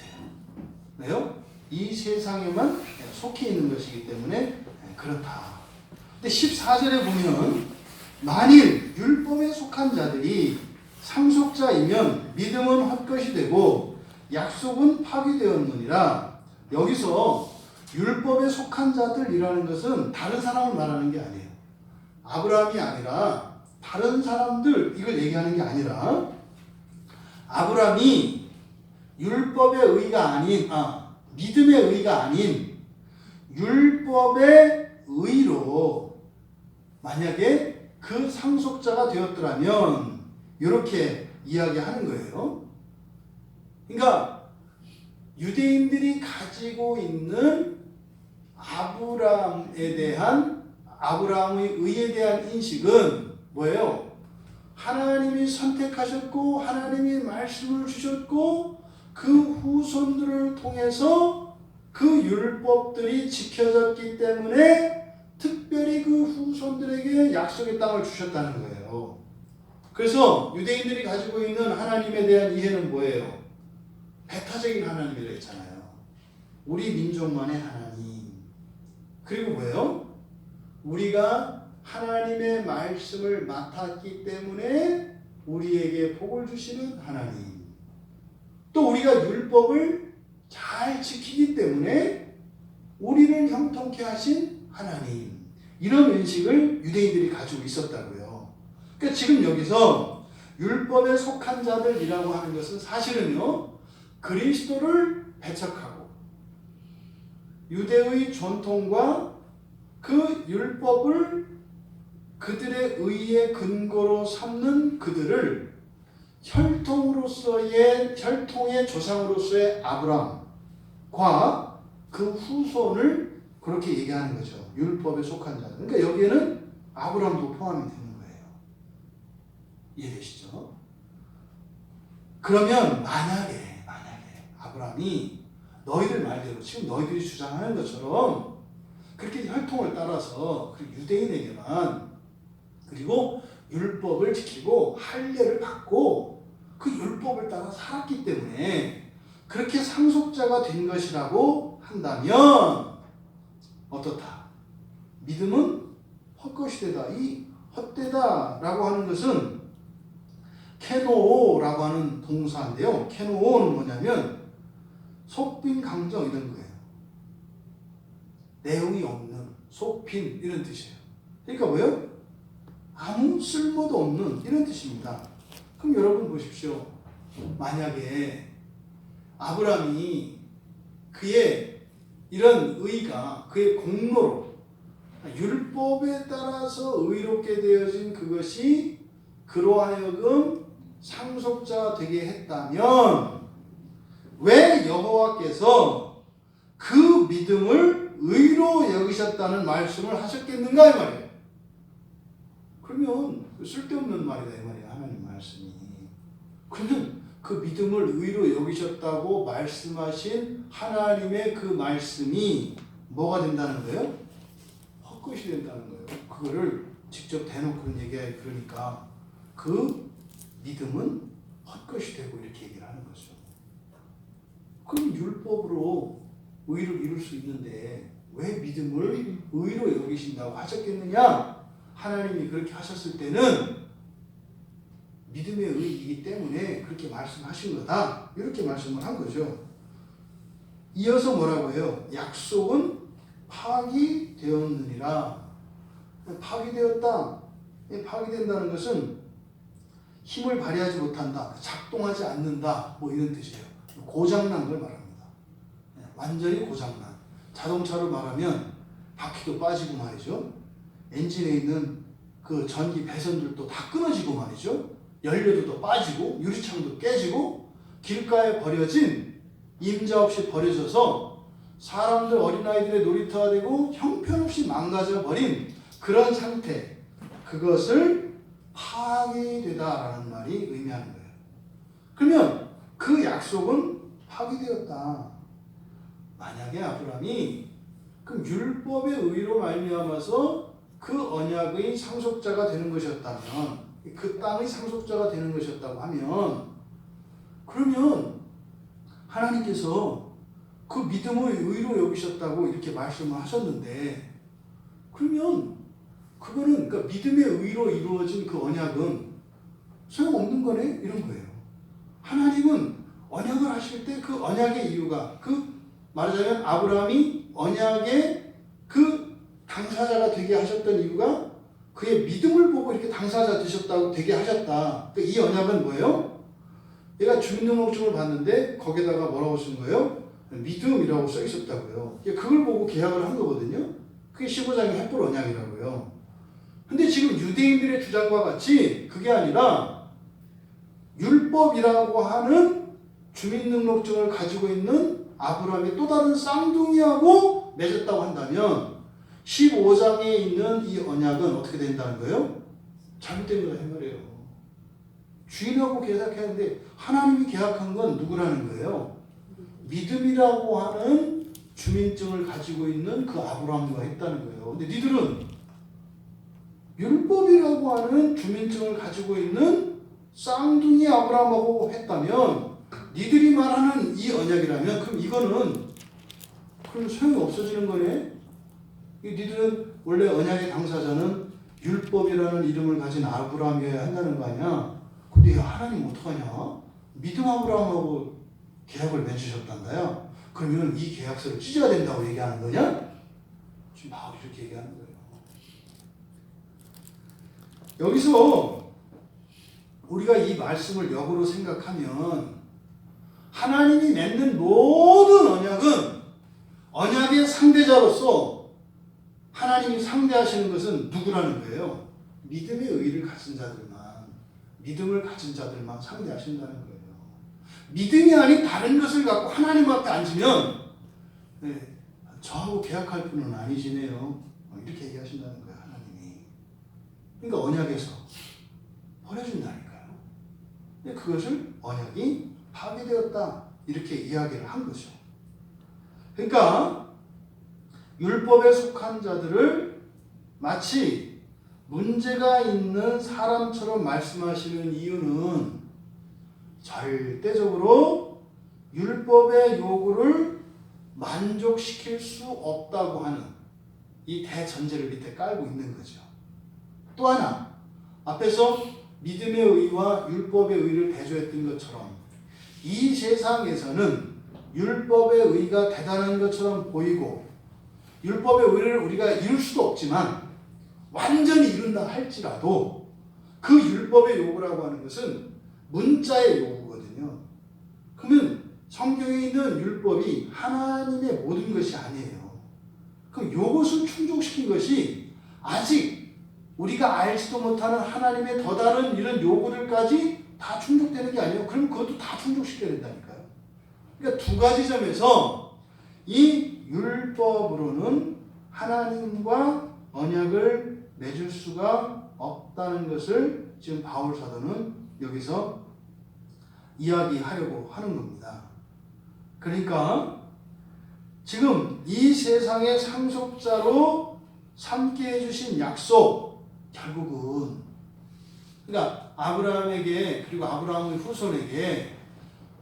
왜요? 이 세상에만 속해 있는 것이기 때문에 그렇다. 근데 14절에 보면 만일 율법에 속한 자들이 상속자이면 믿음은 헛것이 되고 약속은 파기되었느니라. 여기서 율법에 속한 자들이라는 것은 다른 사람을 말하는 게 아니에요. 아브라함이 아니라 다른 사람들 이걸 얘기하는 게 아니라 아브라함이 율법의 의가 아닌 믿음의 의가 아닌 율법의 의로 만약에 그 상속자가 되었더라면 이렇게 이야기하는 거예요. 14절에 보면 만일 율법에 속한 자들이 상속자이면 믿음은 헛것이 되고 약속은 파기되었느니라. 여기서 율법에 속한 자들이라는 것은 다른 사람을 말하는 게 아니에요. 아브라함이 아니라 다른 사람들 이걸 얘기하는 게 아니라 아브라함이 율법의 의가 아닌 믿음의 의가 아닌 율법의 의로 만약에 그 상속자가 되었더라면 그러니까 유대인들이 가지고 있는 아브라함의 의에 대한 인식은 뭐예요? 하나님이 선택하셨고 하나님이 말씀을 주셨고 그 후손들을 통해서 그 율법들이 지켜졌기 때문에 특별히 그 후손들에게 약속의 땅을 주셨다는 거예요. 그래서 유대인들이 가지고 있는 하나님에 대한 이해는 뭐예요? 배타적인 하나님이라고 했잖아요. 우리 민족만의 하나님. 그리고 뭐예요? 우리가 하나님의 말씀을 맡았기 때문에 우리에게 복을 주시는 하나님. 또 우리가 율법을 잘 지키기 때문에 우리를 형통케 하신 하나님. 이런 인식을 유대인들이 가지고 있었다고요. 그러니까 지금 여기서 율법에 속한 자들이라고 하는 것은 사실은요, 그리스도를 배척하고 유대의 전통과 그 율법을 그들의 의의 근거로 삼는 그들을 혈통의 조상으로서의 아브라함과 그 후손을 그렇게 얘기하는 거죠. 율법에 속한 자들. 그러니까 여기에는 아브라함도 포함이 되는 거예요. 이해되시죠? 그러면 만약에 아브라함이 너희들 말대로 지금 너희들이 주장하는 것처럼 그렇게 혈통을 따라서 유대인에게만 그리고 율법을 지키고 할례를 받고 그 율법을 따라 살았기 때문에 그렇게 상속자가 된 것이라고 한다면 어떻다? 믿음은 헛것이 되다. 이 헛되다라고 하는 것은 케노라고 하는 동사인데요. 케노는 뭐냐면 속빈 강정 이런 거예요. 내용이 없는, 속빈 이런 뜻이에요. 그러니까 뭐예요? 아무 쓸모도 없는 이런 뜻입니다. 그럼 여러분 보십시오. 만약에 아브라함이 그의 이런 의가 그의 공로로 율법에 따라서 의롭게 되어진 그것이 그로 하여금 상속자 되게 했다면 왜 여호와께서 그 믿음을 의로 여기셨다는 말씀을 하셨겠는가 이 말이에요. 그러면 쓸데없는 말이다 이 말이에요. 하나님 말씀이. 그러면 그 믿음을 의로 여기셨다고 말씀하신 하나님의 그 말씀이 뭐가 된다는 거예요? 헛것이 된다는 거예요. 그거를 직접 대놓고 얘기해. 그러니까 그 믿음은 헛것이 되고 이렇게 얘기를 하는 거죠. 그럼 율법으로 의를 이룰 수 있는데 왜 믿음을 의로 여기신다고 하셨겠느냐? 하나님이 그렇게 하셨을 때는 믿음의 의이기 때문에 그렇게 말씀하신 거다. 이렇게 말씀을 한 거죠. 이어서 뭐라고 해요? 약속은 파기되었느니라. 파기되었다. 파기된다는 것은 힘을 발휘하지 못한다. 작동하지 않는다. 뭐 이런 뜻이에요. 고장난 걸 말합니다. 완전히 고장난. 자동차로 말하면 바퀴도 빠지고 말이죠. 엔진에 있는 그 전기 배선들도 다 끊어지고 말이죠. 연료도 빠지고 유리창도 깨지고 길가에 버려진 임자 없이 버려져서 사람들 어린아이들의 놀이터가 되고 형편없이 망가져 버린 그런 상태, 그것을 파기되다라는 말이 의미하는 거예요. 그러면 그 약속은 파기되었다. 만약에 아브라함이 그 율법의 의로 말미암아서 그 언약의 상속자가 되는 것이었다면, 그 땅의 상속자가 되는 것이었다고 하면, 그러면 하나님께서 그 믿음을 의로 여기셨다고 이렇게 말씀을 하셨는데, 그러면 그거는 그러니까 믿음의 의로 이루어진 그 언약은 소용없는 거네? 이런 거예요. 하나님은 언약을 하실 때 그 언약의 이유가, 그 말하자면 아브라함이 언약의 그 당사자가 되게 하셨던 이유가 그의 믿음을 보고 이렇게 당사자 되셨다고 되게 하셨다. 그러니까 이 언약은 뭐예요? 얘가 주민등록증을 봤는데 거기다가 뭐라고 쓴 거예요? 믿음이라고 써 있었다고요. 그걸 보고 계약을 한 거거든요. 그게 15장의 햇불 언약이라고요. 근데 지금 유대인들의 주장과 같이 그게 아니라 율법이라고 하는 주민등록증을 가지고 있는 아브라함의 또 다른 쌍둥이하고 맺었다고 한다면 15장에 있는 이 언약은 어떻게 된다는 거예요? 잘못된 거다 이 말이에요. 주인하고 계약했는데 하나님이 계약한 건 누구라는 거예요? 믿음이라고 하는 주민증을 가지고 있는 그 아브라함과 했다는 거예요. 근데 니들은 율법이라고 하는 주민증을 가지고 있는 쌍둥이 아브라함하고 했다면 니들이 말하는 이 언약이라면 그럼 이거는 그럼 소용이 없어지는 거네. 니들은 원래 언약의 당사자는 율법이라는 이름을 가진 아브라함이어야 한다는 거 아니야. 근데 하나님 어떡하냐? 믿음 아브라함하고 계약을 맺으셨단다요. 그러면 이 계약서를 찢어야 된다고 얘기하는 거냐? 지금 바로 이렇게 얘기하는 거예요. 여기서 우리가 이 말씀을 역으로 생각하면 하나님이 맺는 모든 언약은 언약의 상대자로서 하나님이 상대하시는 것은 누구라는 거예요? 믿음의 의의를 가진 자들만, 믿음을 가진 자들만 상대하신다는 거예요. 믿음이 아닌 다른 것을 갖고 하나님 앞에 앉으면 네, 저하고 계약할 분은 아니시네요. 이렇게 얘기하신다는 거예요. 하나님이. 그러니까 언약에서 버려준다니까요. 근데 그것을 언약이 파괴되었다 이렇게 이야기를 한 거죠. 그러니까 율법에 속한 자들을 마치 문제가 있는 사람처럼 말씀하시는 이유는 절대적으로 율법의 요구를 만족시킬 수 없다고 하는 이 대전제를 밑에 깔고 있는 거죠. 또 하나, 앞에서 믿음의 의와 율법의 의를 대조했던 것처럼 이 세상에서는 율법의 의가 대단한 것처럼 보이고 율법의 의를 우리가 이룰 수도 없지만 완전히 이룬다 할지라도 그 율법의 요구라고 하는 것은 문자의 요구거든요. 그러면 성경에 있는 율법이 하나님의 모든 것이 아니에요. 그럼 요것을 충족시킨 것이 아직 우리가 알지도 못하는 하나님의 더 다른 이런 요구들까지 다 충족되는 게 아니에요. 그럼 그것도 다 충족시켜야 된다니까요. 그러니까 두 가지 점에서 이 율법으로는 하나님과 언약을 맺을 수가 없다는 것을 지금 바울 사도는 여기서 이야기하려고 하는 겁니다. 그러니까 지금 이 세상의 상속자로 삼게 해주신 약속, 결국은 그러니까 아브라함에게 그리고 아브라함의 후손에게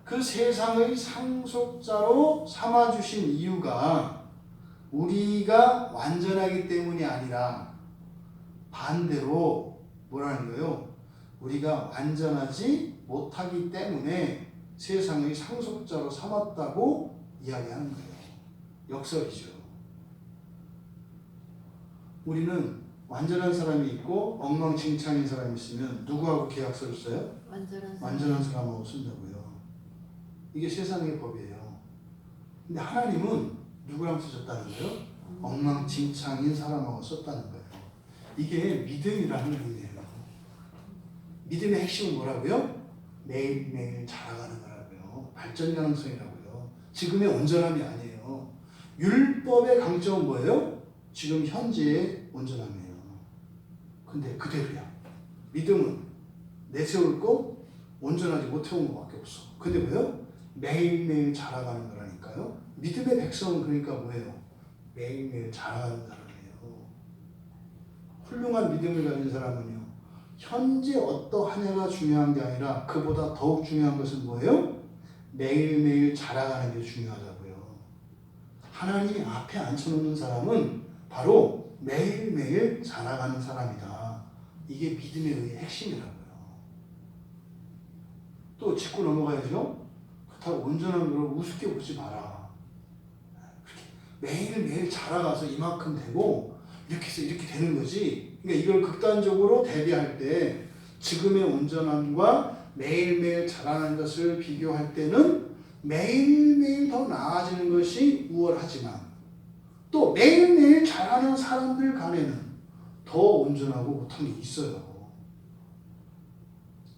그 세상의 상속자로 삼아주신 이유가 우리가 완전하기 때문이 아니라 반대로 뭐라는 거예요? 우리가 완전하지 못하기 때문에 세상의 상속자로 삼았다고 이야기하는 거예요. 역설이죠. 우리는 완전한 사람이 있고 엉망진창인 사람이 있으면 누구하고 계약서를 써요? 완전한 사람하고 쓴다고요. 이게 세상의 법이에요. 근데 하나님은 누구랑 쓰셨다는 거예요? 엉망진창인 사람하고 썼다는 거예요. 이게 믿음이라는 의미예요. 믿음의 핵심은 뭐라고요? 매일매일 자라가는 거라고요. 발전 가능성이라고요. 지금의 온전함이 아니에요. 율법의 강점은 뭐예요? 지금 현재의 온전함이에요. 근데 그대로야. 믿음은 내세울 거 온전하지 못해온 것밖에 없어. 근데 뭐예요? 매일매일 자라가는 거라니까요. 믿음의 백성은 그러니까 뭐예요? 매일매일 자라가는 사람이에요. 훌륭한 믿음을 가진 사람은요, 현재 어떠하냐가 중요한 게 아니라 그보다 더욱 중요한 것은 뭐예요? 매일매일 자라가는 게 중요하다고요. 하나님이 앞에 앉혀놓는 사람은 바로 매일매일 자라가는 사람이다. 이게 믿음의 의의 핵심이라고요. 또 짚고 넘어가야죠. 그렇다고 온전한 걸 우습게 보지 마라. 매일매일 자라가서 이만큼 되고 이렇게 해서 이렇게 되는 거지. 그러니까 이걸 극단적으로 대비할 때 지금의 온전함과 매일매일 자라는 것을 비교할 때는 매일매일 더 나아지는 것이 우월하지만 또 매일매일 자라는 사람들 간에는 더 온전하고 못한 게 있어요.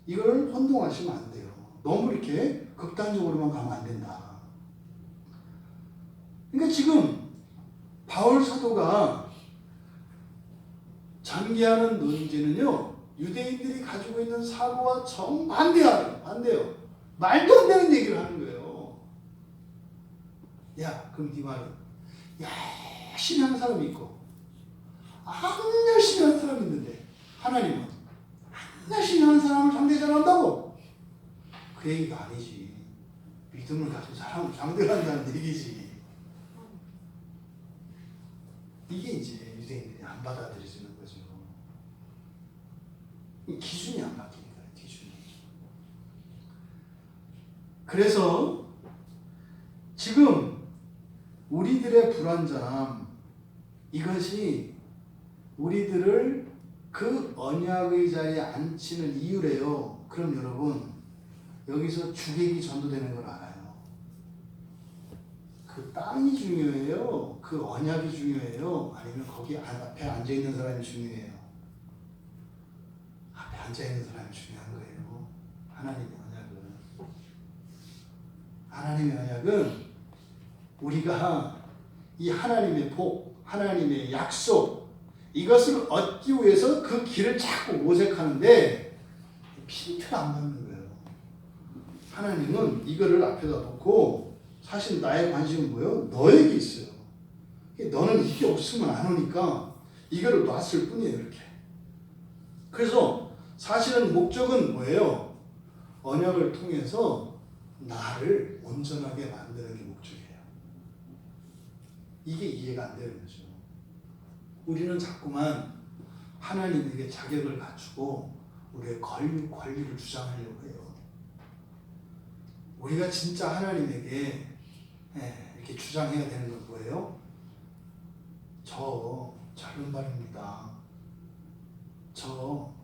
이걸 혼동하시면 안 돼요. 너무 이렇게 극단적으로만 가면 안 된다. 그러니까 지금 바울 사도가 전개하는 논지는요, 유대인들이 가지고 있는 사고와 반대요. 말도 안 되는 얘기를 하는 거예요. 야, 그럼 네 말은 열심히 하는 사람이 있고 안 열심히 하는 사람이 있는데 하나님은 안 열심히 하는 사람을 상대 잘한다고? 그 얘기가 아니지. 믿음을 가진 사람을 상대를 한다는 얘기지. 이게 이제 유대인들이 안 받아들여지는 거죠. 기준이 안 바뀌니까, 기준이. 그래서 지금 우리들의 불완전함, 이것이 우리들을 그 언약의 자리에 앉히는 이유래요. 그럼 여러분, 여기서 주객이 전도되는 걸 알아요. 그 땅이 중요해요? 그 언약이 중요해요? 아니면 거기 앞에 앉아있는 사람이 중요해요? 앞에 앉아있는 사람이 중요한 거예요. 하나님의 언약은 우리가 이 하나님의 복, 하나님의 약속, 이것을 얻기 위해서 그 길을 자꾸 모색하는데 핀트가 안 맞는 거예요. 하나님은 이거를 앞에다 놓고 사실 나의 관심은 뭐예요? 너에게 있어요. 너는 이게 없으면 안 오니까 이거를 놨을 뿐이에요. 이렇게. 그래서 사실은 목적은 뭐예요? 언약을 통해서 나를 온전하게 만드는 게 목적이에요. 이게 이해가 안 되는 거죠. 우리는 자꾸만 하나님에게 자격을 갖추고 우리의 권리를 주장하려고 해요. 우리가 진짜 하나님에게 이렇게 주장해야 되는 건 뭐예요? 저 젊은 발입니다. 저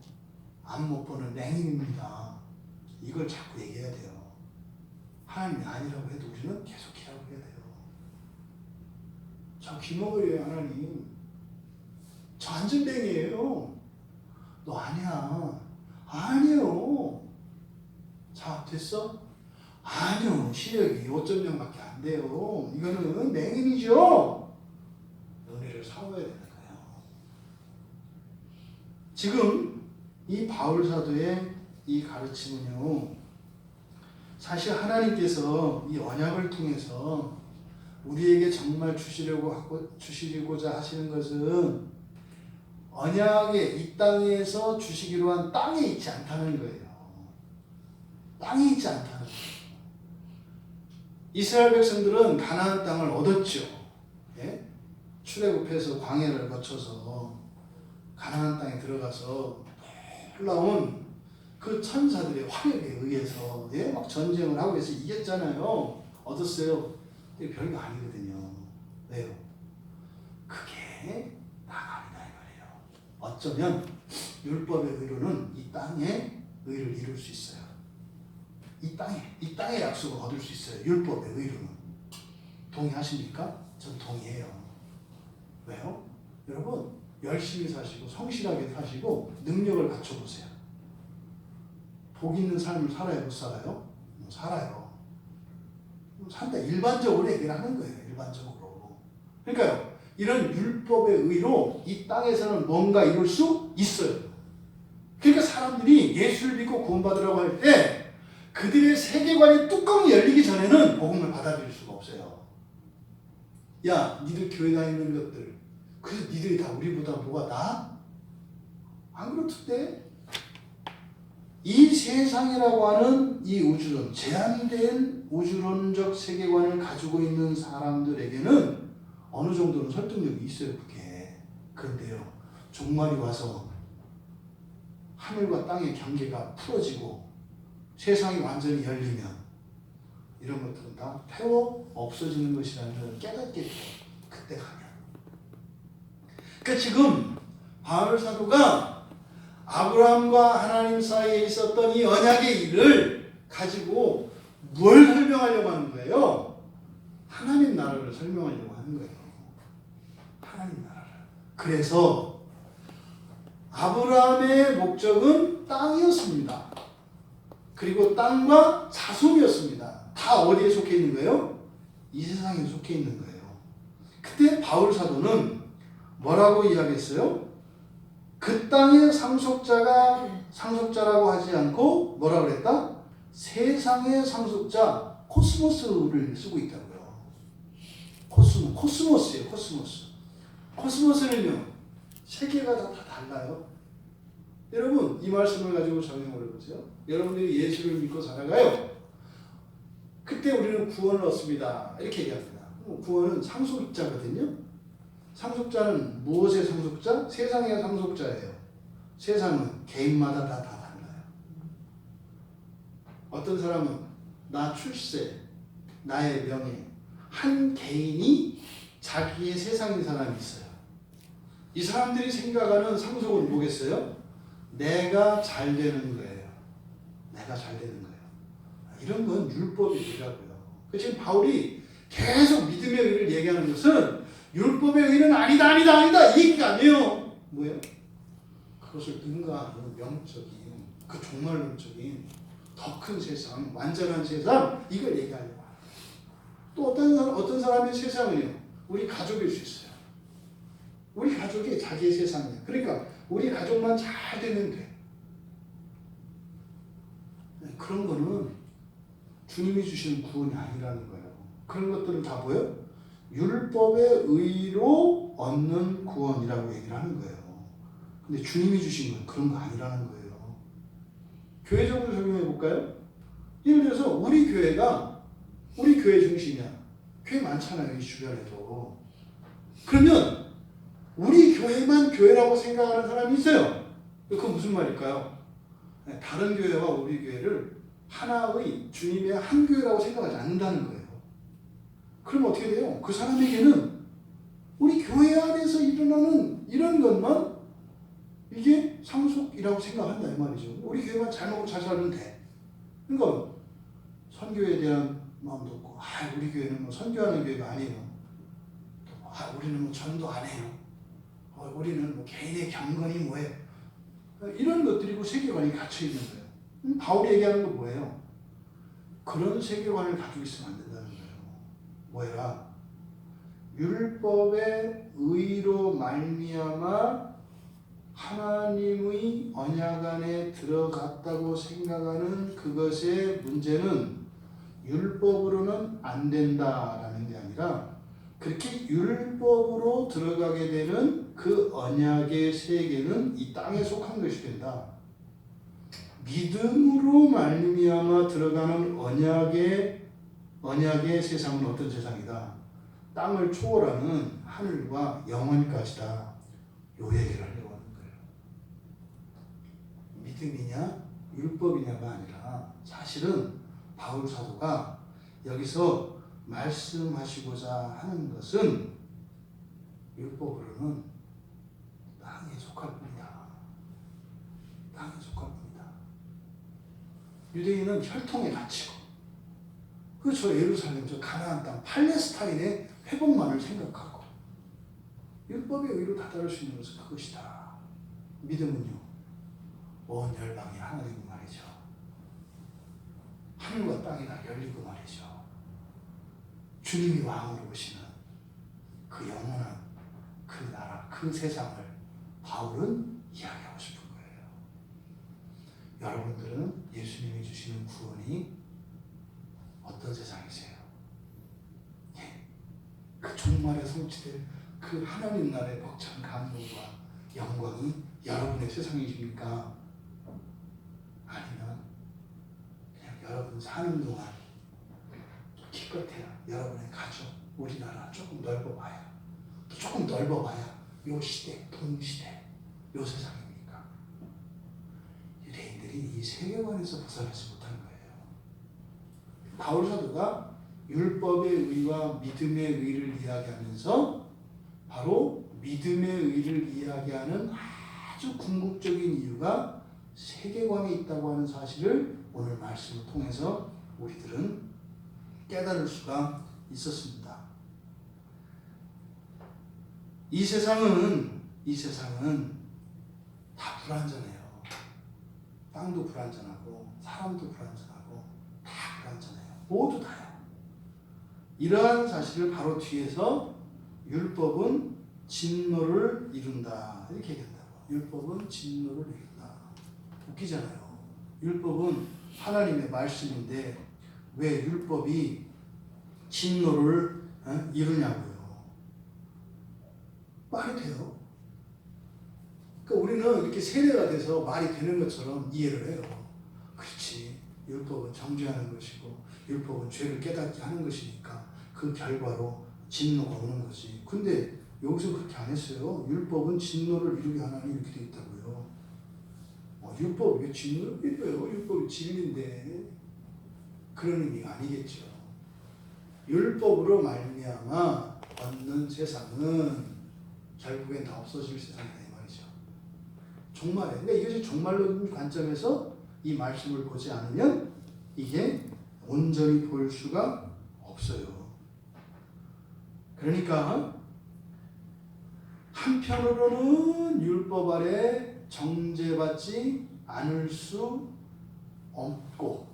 안 못 보는 맹인입니다. 이걸 자꾸 얘기해야 돼요. 하나님이 아니라고 해도 우리는 계속해라고 해야 돼요. 저 귀머거리예요, 하나님. 저 안전뱅이에요. 너 아니야. 아니요. 자, 됐어? 아니요. 시력이 5.0밖에 안 돼요. 이거는 맹인이죠. 은혜를 사모해야 되는 거예요. 지금 이 바울 사도의 이 가르침은요, 사실 하나님께서 이 언약을 통해서 우리에게 정말 주시고자 하시는 것은 언약의 이 땅에서 주시기로 한 땅에 있지 않다는 거예요. 땅에 있지 않다는 거예요. 이스라엘 백성들은 가나안 땅을 얻었죠. 예? 출애굽해서 광야를 거쳐서 가나안 땅에 들어가서 놀라운 그 천사들의 화력에 의해서 막 전쟁을 하고 해서 이겼잖아요. 얻었어요. 근데 별거 아니거든요. 왜요? 그게 다가 아니다 이 말이에요. 어쩌면 율법의 의로는 이 땅에 의를 이룰 수 있어요. 이 땅의 약속을 얻을 수 있어요. 율법의 의로는. 동의하십니까? 전 동의해요. 왜요? 여러분, 열심히 사시고 성실하게 사시고 능력을 갖춰보세요. 복 있는 삶을 살아요? 못 살아요? 살아요. 산다. 일반적으로 얘기를 하는 거예요. 일반적으로. 그러니까요. 이런 율법의 의로 이 땅에서는 뭔가 이룰 수 있어요. 그러니까 사람들이 예수를 믿고 구원받으라고 할 때 그들의 세계관의 뚜껑이 열리기 전에는 복음을 받아들일 수가 없어요. 야, 니들 교회 다니는 것들, 그래서 니들이 다 우리보다 뭐가 나아? 안 그렇던데? 이 세상이라고 하는 이 우주론, 제한된 우주론적 세계관을 가지고 있는 사람들에게는 어느 정도는 설득력이 있어요, 그게. 그런데요, 종말이 와서 하늘과 땅의 경계가 풀어지고 세상이 완전히 열리면 이런 것들은 다 태워 없어지는 것이라는 걸 깨닫게 돼요. 그때 가면. 그러니까 지금 바울 사도가 아브라함과 하나님 사이에 있었던 이 언약의 일을 가지고 뭘 설명하려고 하는 거예요? 하나님 나라를 설명하려고 하는 거예요. 하나님 나라를. 그래서 아브라함의 목적은 땅이었습니다. 그리고 땅과 자손이었습니다. 다 어디에 속해 있는 거예요? 이 세상에 속해 있는 거예요. 그때 바울 사도는 뭐라고 이야기했어요? 그 땅의 상속자라고 하지 않고 뭐라 그랬다? 세상의 상속자 코스모스를 쓰고 있다고요. 코스모스예요. 코스모스는요 세계가 다 달라요. 여러분 이 말씀을 가지고 적용을 해보세요. 여러분들이 예수를 믿고 살아가요. 그때 우리는 구원을 얻습니다. 이렇게 얘기합니다. 구원은 상속자거든요. 상속자는 무엇의 상속자? 세상의 상속자예요. 세상은 개인마다 다 달라요. 어떤 사람은 나 출세, 나의 명예, 한 개인이 자기의 세상인 사람이 있어요. 이 사람들이 생각하는 상속은 뭐겠어요? 내가 잘 되는 거예요. 내가 잘 되는 거예요. 이런 건 율법의 의라고요. 지금 바울이 계속 믿음의 의를 얘기하는 것은 율법의 의는 아니다 이 얘기가 아니에요. 뭐예요? 그것을 능가하는 영적인 그 종말론적인 더 큰 세상, 완전한 세상 이걸 얘기하려고 해요. 또 어떤 사람의 세상은요 우리 가족일 수 있어요. 우리 가족이 자기의 세상이에요. 그러니까 우리 가족만 잘 되면 돼. 그런 거는 주님이 주시는 구원이 아니라는 거예요. 그런 것들은 다 뭐예요? 율법의 의로 얻는 구원이라고 얘기를 하는 거예요. 근데 주님이 주신 건 그런 거 아니라는 거예요. 교회적으로 적용해 볼까요? 예를 들어서 우리 교회 중심이야. 교회 많잖아요, 이 주변에도. 그러면 우리 교회만 교회라고 생각하는 사람이 있어요. 그건 무슨 말일까요? 다른 교회와 우리 교회를 하나의 주님의 한 교회라고 생각하지 않는다는 거예요. 그럼 어떻게 돼요? 그 사람에게는 우리 교회 안에서 일어나는 이런 것만 이게 상속이라고 생각한다 이 말이죠. 우리 교회만 잘 먹고 잘 살면 돼. 그러니까 선교에 대한 마음도 없고, 우리 교회는 뭐 선교하는 교회가 아니에요. 우리는 뭐 전도 안 해요. 우리는 뭐 개인의 경건이 뭐예요? 이런 것들이고 세계관이 갇혀 있는 거예요. 바울이 얘기하는 건 뭐예요? 그런 세계관을 가지고 있으면 안 된다는 거예요. 뭐야? 율법의 의로 말미암아 하나님의 언약 안에 들어갔다고 생각하는 그것의 문제는 율법으로는 안 된다라는 게 아니라 그렇게 율법으로 들어가게 되는 그 언약의 세계는 이 땅에 속한 것이 된다. 믿음으로 말미암아 들어가는 언약의 세상은 어떤 세상이다? 땅을 초월하는 하늘과 영원까지다. 요 얘기를 하려고 하는 거예요. 믿음이냐 율법이냐가 아니라 사실은 바울 사도가 여기서 말씀하시고자 하는 것은 율법으로는 땅에 속할 뿐이다. 땅에 속할 뿐이다. 유대인은 혈통에 갇히고 저 예루살렘, 저 가나안 땅, 팔레스타인의 회복만을 생각하고 율법의 의로 다다를 수 있는 것은 그것이다. 믿음은요 온 열방이 하나 되고 말이죠. 하늘과 땅이 다 열리고 말이죠. 주님이 왕으로 오시는 그 영원한 그 나라, 그 세상을 바울은 이야기하고 싶은 거예요. 여러분들은 예수님이 주시는 구원이 어떤 세상이세요? 그 종말에 성취될 그 하나님 나라의 벅찬 감동과 영광이 여러분의 세상이십니까? 아니면 그냥 여러분 사는 동안 기껏해야 여러분의 가족, 우리나라 조금 넓어봐야 또 조금 넓어봐야 요 시대, 동시대, 요 세상입니까? 유대인들이 이 세계관에서 벗어나지 못한 거예요. 바울 사도가 율법의 의와 믿음의 의를 이야기하면서 바로 믿음의 의를 이야기하는 아주 궁극적인 이유가 세계관에 있다고 하는 사실을 오늘 말씀을 통해서 우리들은 깨달을 수가 있었습니다. 이 세상은 다 불완전해요. 땅도 불완전하고 사람도 불완전하고 다 불완전해요. 모두 다요. 이러한 사실을 바로 뒤에서 율법은 진노를 이룬다 이렇게 얘기한다고. 율법은 진노를 이룬다. 웃기잖아요. 율법은 하나님의 말씀인데 왜 율법이 진노를 이루냐고요. 말이 돼요. 그러니까 우리는 이렇게 세뇌가 돼서 말이 되는 것처럼 이해를 해요. 그렇지. 율법은 정죄하는 것이고 율법은 죄를 깨닫게 하는 것이니까 그 결과로 진노가 오는 거지. 근데 여기서 그렇게 안 했어요. 율법은 진노를 이루게 하나니 이렇게 되어 있다고요. 율법이 왜 진노를 이루어요? 율법이 진리인데. 그런 의미가 아니겠죠. 율법으로 말미암아 얻는 세상은 결국엔 다 없어질 세상이다 이 말이죠. 종말에. 그러니까 이것이 종말론 관점에서 이 말씀을 보지 않으면 이게 온전히 볼 수가 없어요. 그러니까 한편으로는 율법 아래 정죄받지 않을 수 없고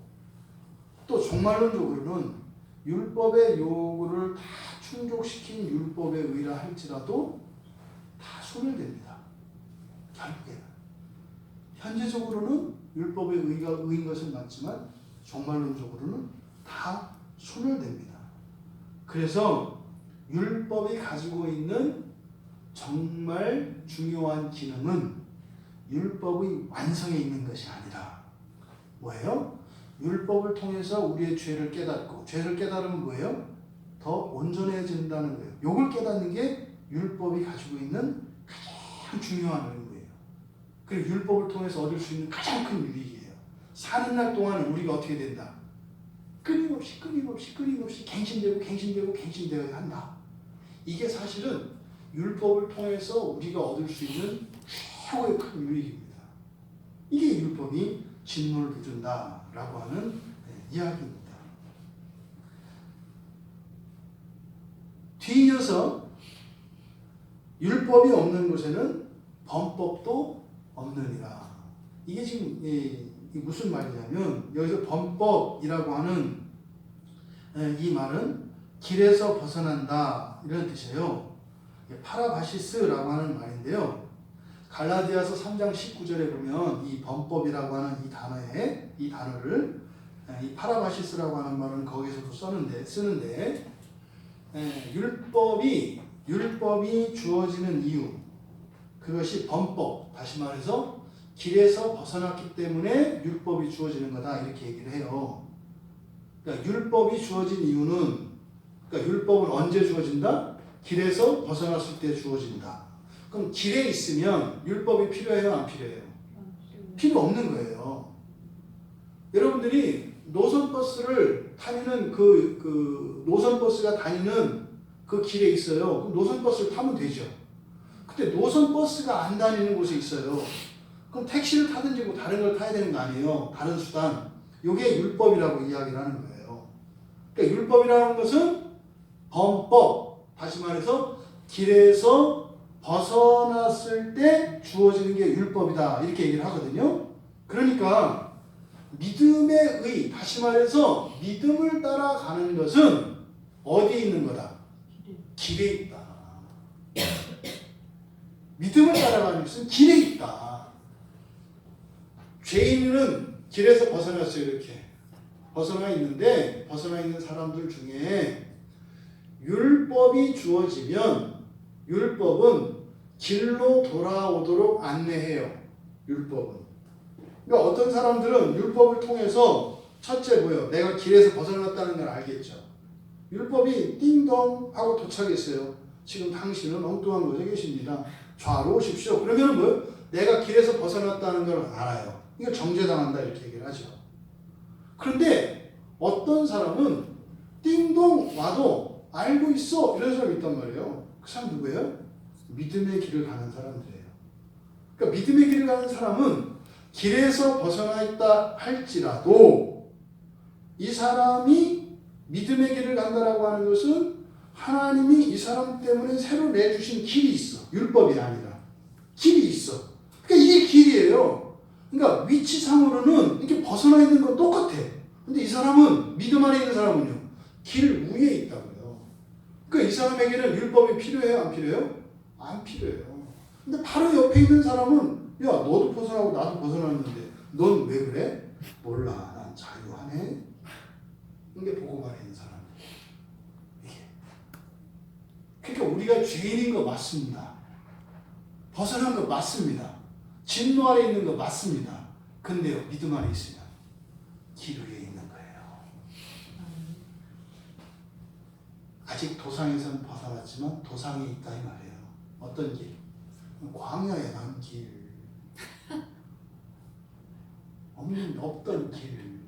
또 종말론적으로는 율법의 요구를 다 충족시킨 율법에 의라 할지라도 다 소멸됩니다. 결국에는. 현재적으로는 율법에 의인 것은 맞지만 종말론적으로는 다 소멸됩니다. 그래서 율법이 가지고 있는 정말 중요한 기능은 율법의 완성에 있는 것이 아니라 뭐예요? 율법을 통해서 우리의 죄를 깨닫고 죄를 깨달으면 뭐예요? 더 온전해진다는 거예요. 이걸 깨닫는 게 율법이 가지고 있는 가장 중요한 의무예요. 그리고 율법을 통해서 얻을 수 있는 가장 큰 유익이에요. 사는 날 동안 우리가 어떻게 된다? 끊임없이 갱신되고 한다. 이게 사실은 율법을 통해서 우리가 얻을 수 있는 최고의 큰 유익입니다. 이게 율법이 진노를 이룬다라고 하는 이야기입니다. 뒤이어서 율법이 없는 곳에는 범법도 없느니라. 이게 지금 무슨 말이냐면 여기서 범법이라고 하는 이 말은 길에서 벗어난다 이런 뜻이에요. 파라바시스라고 하는 말인데요. 갈라디아서 3장 19절에 보면 이 범법이라고 하는 이 단어를 이 파라바시스라고 하는 말은 거기서도 쓰는데 율법이 주어지는 이유 그것이 범법 다시 말해서 길에서 벗어났기 때문에 율법이 주어지는 거다 이렇게 얘기를 해요. 그러니까 율법이 주어진 이유는 그러니까 율법은 언제 주어진다? 길에서 벗어났을 때 주어진다. 그럼 길에 있으면 율법이 필요해요? 안 필요해요? 필요 없는 거예요. 여러분들이 노선버스를 다니는 노선버스가 다니는 그 길에 있어요. 그럼 노선버스를 타면 되죠. 근데 노선버스가 안 다니는 곳에 있어요. 그럼 택시를 타든지 뭐 다른 걸 타야 되는 거 아니에요? 다른 수단. 이게 율법이라고 이야기를 하는 거예요. 그러니까 율법이라는 것은 범법, 다시 말해서 길에서 벗어났을 때 주어지는 게 율법이다 이렇게 얘기를 하거든요. 그러니까 믿음의 의, 다시 말해서 믿음을 따라가는 것은 어디에 있는 거다? 길에 있다. 믿음을 따라가는 것은 길에 있다. 죄인은 길에서 벗어났어요. 이렇게 벗어나 있는데 벗어나 있는 사람들 중에 율법이 주어지면 율법은 길로 돌아오도록 안내해요. 율법은. 그러니까 어떤 사람들은 율법을 통해서 첫째 뭐예요? 내가 길에서 벗어났다는 걸 알겠죠. 율법이 띵동 하고 도착했어요. 지금 당신은 엉뚱한 곳에 계십니다. 좌로 오십시오. 그러면 뭐예요? 내가 길에서 벗어났다는 걸 알아요. 이거 정죄당한다 이렇게 얘기를 하죠. 그런데 어떤 사람은 띵동 와도 알고 있어 이런 사람이 있단 말이에요. 그 사람 누구예요? 믿음의 길을 가는 사람들이에요. 그러니까 믿음의 길을 가는 사람은 길에서 벗어나 있다 할지라도 이 사람이 믿음의 길을 간다라고 하는 것은 하나님이 이 사람 때문에 새로 내주신 길이 있어. 율법이 아니라 길이 있어. 그러니까 이게 길이에요. 그러니까 위치상으로는 이렇게 벗어나 있는 건 똑같아. 근데 이 사람은 믿음 안에 있는 사람은요. 길 위에 있다고요. 그러니까 이 사람에게는 율법이 필요해요? 안 필요해요? 안 필요해요. 근데 바로 옆에 있는 사람은 야 너도 벗어나고 나도 벗어났는데 넌 왜 그래? 몰라. 난 자유하네. 이게 복음 안에 있는 사람. 이게. 그러니까 우리가 죄인인 거 맞습니다. 벗어난 거 맞습니다. 진노 아래 있는 거 맞습니다. 근데요 믿음 안에 있으면 길 위에 있는 거예요. 아직 도상에서는 벗어났지만 도상에 있다 이 말이에요. 어떤 길? 광야에 난 길. 없던 길.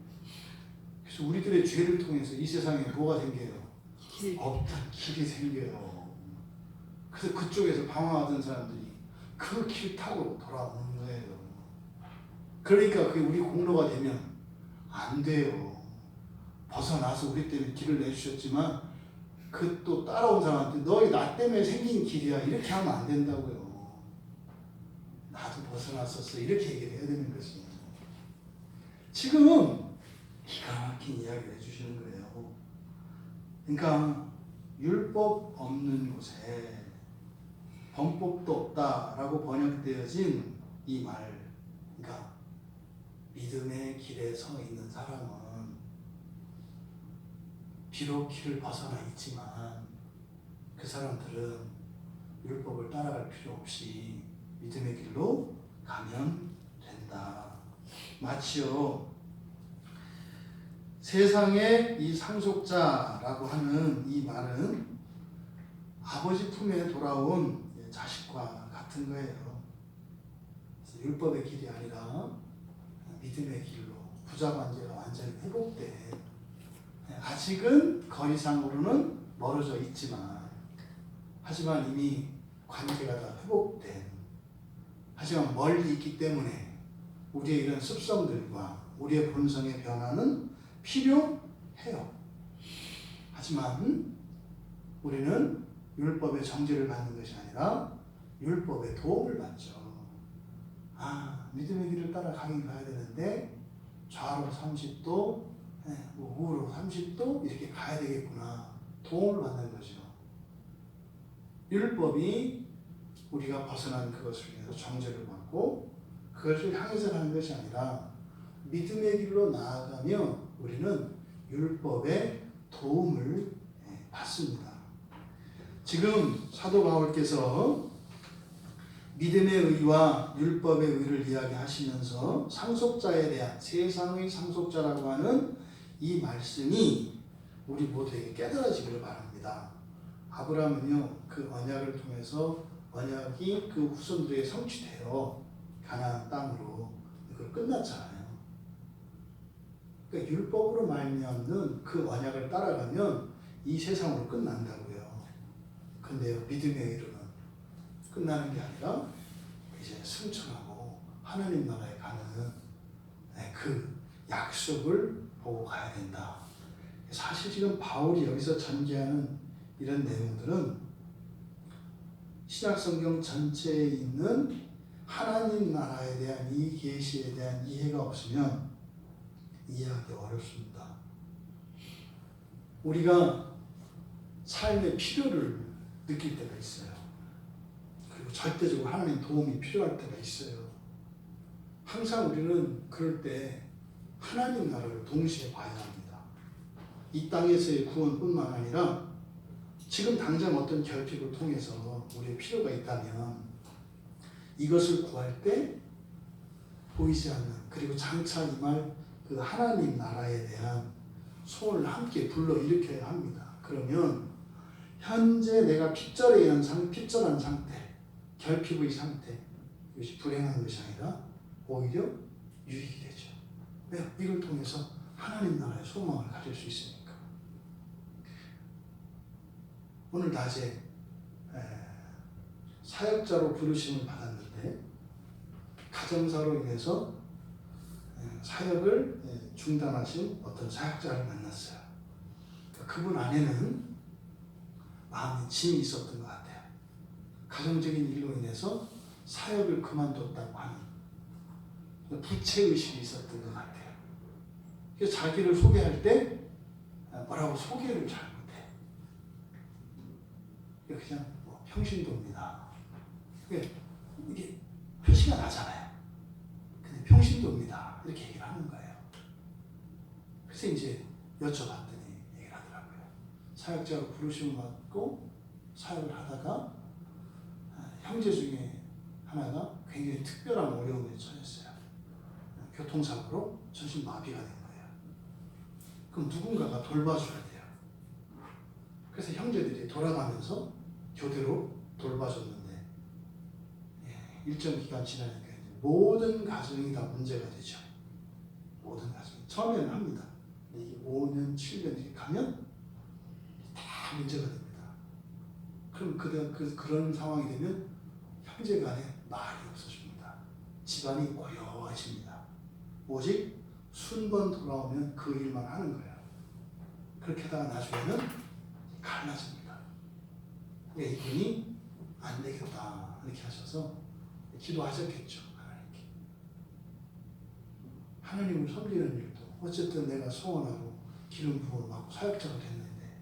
그래서 우리들의 죄를 통해서 이 세상에 뭐가 생겨요? 없던 길이 생겨요. 그래서 그쪽에서 방황하던 사람들이 그 길 타고 돌아오는 거예요. 그러니까 그게 우리 공로가 되면 안 돼요. 벗어나서 우리 때문에 길을 내주셨지만 그 또 따라온 사람한테 너희 나 때문에 생긴 길이야 이렇게 하면 안 된다고요. 나도 벗어났었어 이렇게 얘기를 해야 되는 거지. 지금 기가 막힌 이야기를 해주시는 거예요. 그러니까 율법 없는 곳에 범법도 없다라고 번역되어진 이 말, 그러니까 믿음의 길에 서 있는 사람은 비록 길을 벗어나 있지만 그 사람들은 율법을 따라갈 필요 없이 믿음의 길로 가면 된다. 마치요 세상의 이 상속자라고 하는 이 말은 아버지 품에 돌아온 자식과 같은 거예요. 그래서 율법의 길이 아니라 믿음의 길로 부자 관계가 완전히 회복된, 아직은 거리상으로는 멀어져 있지만 하지만 이미 관계가 다 회복된, 하지만 멀리 있기 때문에 우리의 이런 습성들과 우리의 본성의 변화는 필요해요. 하지만 우리는 율법의 정죄를 받는 것이 아니라 율법의 도움을 받죠. 믿음의 길을 따라 가긴 가야 되는데 좌로 30도, 우로 30도 이렇게 가야 되겠구나. 도움을 받는 거죠. 율법이 우리가 벗어난 그것을 위해서 정죄를 받고 그것을 향해서 가는 것이 아니라 믿음의 길로 나아가며 우리는 율법의 도움을 받습니다. 지금 사도 바울께서 믿음의 의와 율법의 의를 이야기하시면서 상속자에 대한, 세상의 상속자라고 하는 이 말씀이 우리 모두에게 깨달아지기를 바랍니다. 아브라함은요 그 언약을 통해서 언약이 그 후손들에게 성취되어 가나안 땅으로 그걸 끝났잖아요. 그러니까 율법으로 말미암는 그 언약을 따라가면 이 세상으로 끝난다고요. 근데요 믿음의 의로는 끝나는 게 아니라 이제 승천하고 하나님 나라에 가는 그 약속을 보고 가야 된다. 사실 지금 바울이 여기서 전개하는 이런 내용들은 신약성경 전체에 있는 하나님 나라에 대한 이 계시에 대한 이해가 없으면 이해하기 어렵습니다. 우리가 삶의 필요를 느낄 때가 있어요. 그리고 절대적으로 하나님 도움이 필요할 때가 있어요. 항상 우리는 그럴 때 하나님 나라를 동시에 봐야 합니다. 이 땅에서의 구원뿐만 아니라 지금 당장 어떤 결핍을 통해서 우리의 필요가 있다면 이것을 구할 때 보이지 않는, 그리고 장차 임할 그 하나님 나라에 대한 소원을 함께 불러일으켜야 합니다. 그러면 현재 내가 핍절한 상태, 결핍의 상태, 이것이 불행한 것이 아니라 오히려 유익이 되죠. 왜요? 이걸 통해서 하나님 나라의 소망을 가질 수 있으니까. 오늘 낮에 사역자로 부르심을 받았는데 가정사로 인해서 사역을 중단하신 어떤 사역자를 만났어요. 그분 안에는 마음에 짐이 있었던 것 같아요. 가정적인 일로 인해서 사역을 그만뒀다고 하는. 부채의식이 있었던 것 같아요. 그래서 자기를 소개할 때 뭐라고 소개를 잘 못해. 그냥 뭐 평신도입니다. 이게 표시가 나잖아요. 근데 평신도입니다. 이렇게 얘기를 하는 거예요. 그래서 이제 여쭤봤더니 얘기를 하더라고요. 사역자로 부르심을 받고 사역을 하다가 형제 중에 하나가 굉장히 특별한 어려움에 처했어요. 교통사고로 전신마비가 된 거예요. 그럼 누군가가 돌봐줘야 돼요. 그래서 형제들이 돌아가면서 교대로 돌봐줬는데 일정 기간 지나니까 모든 가정이 다 문제가 되죠. 모든 가정이. 처음에는 합니다. 이게 5년, 7년 이렇게 가면 다 문제가 됩니다. 그럼 그런 상황이 되면 형제 간에 말이 없어집니다. 집안이 고요해집니다. 오직 순번 돌아오면 그 일만 하는 거예요. 그렇게 하다가 나중에는 갈라집니다. 이분이 안 되겠다 이렇게 하셔서 기도하셨겠죠. 하나님께. 하나님을 섬기는 일도 어쨌든 내가 소원하고 기름 부음을 받고 사역자가 됐는데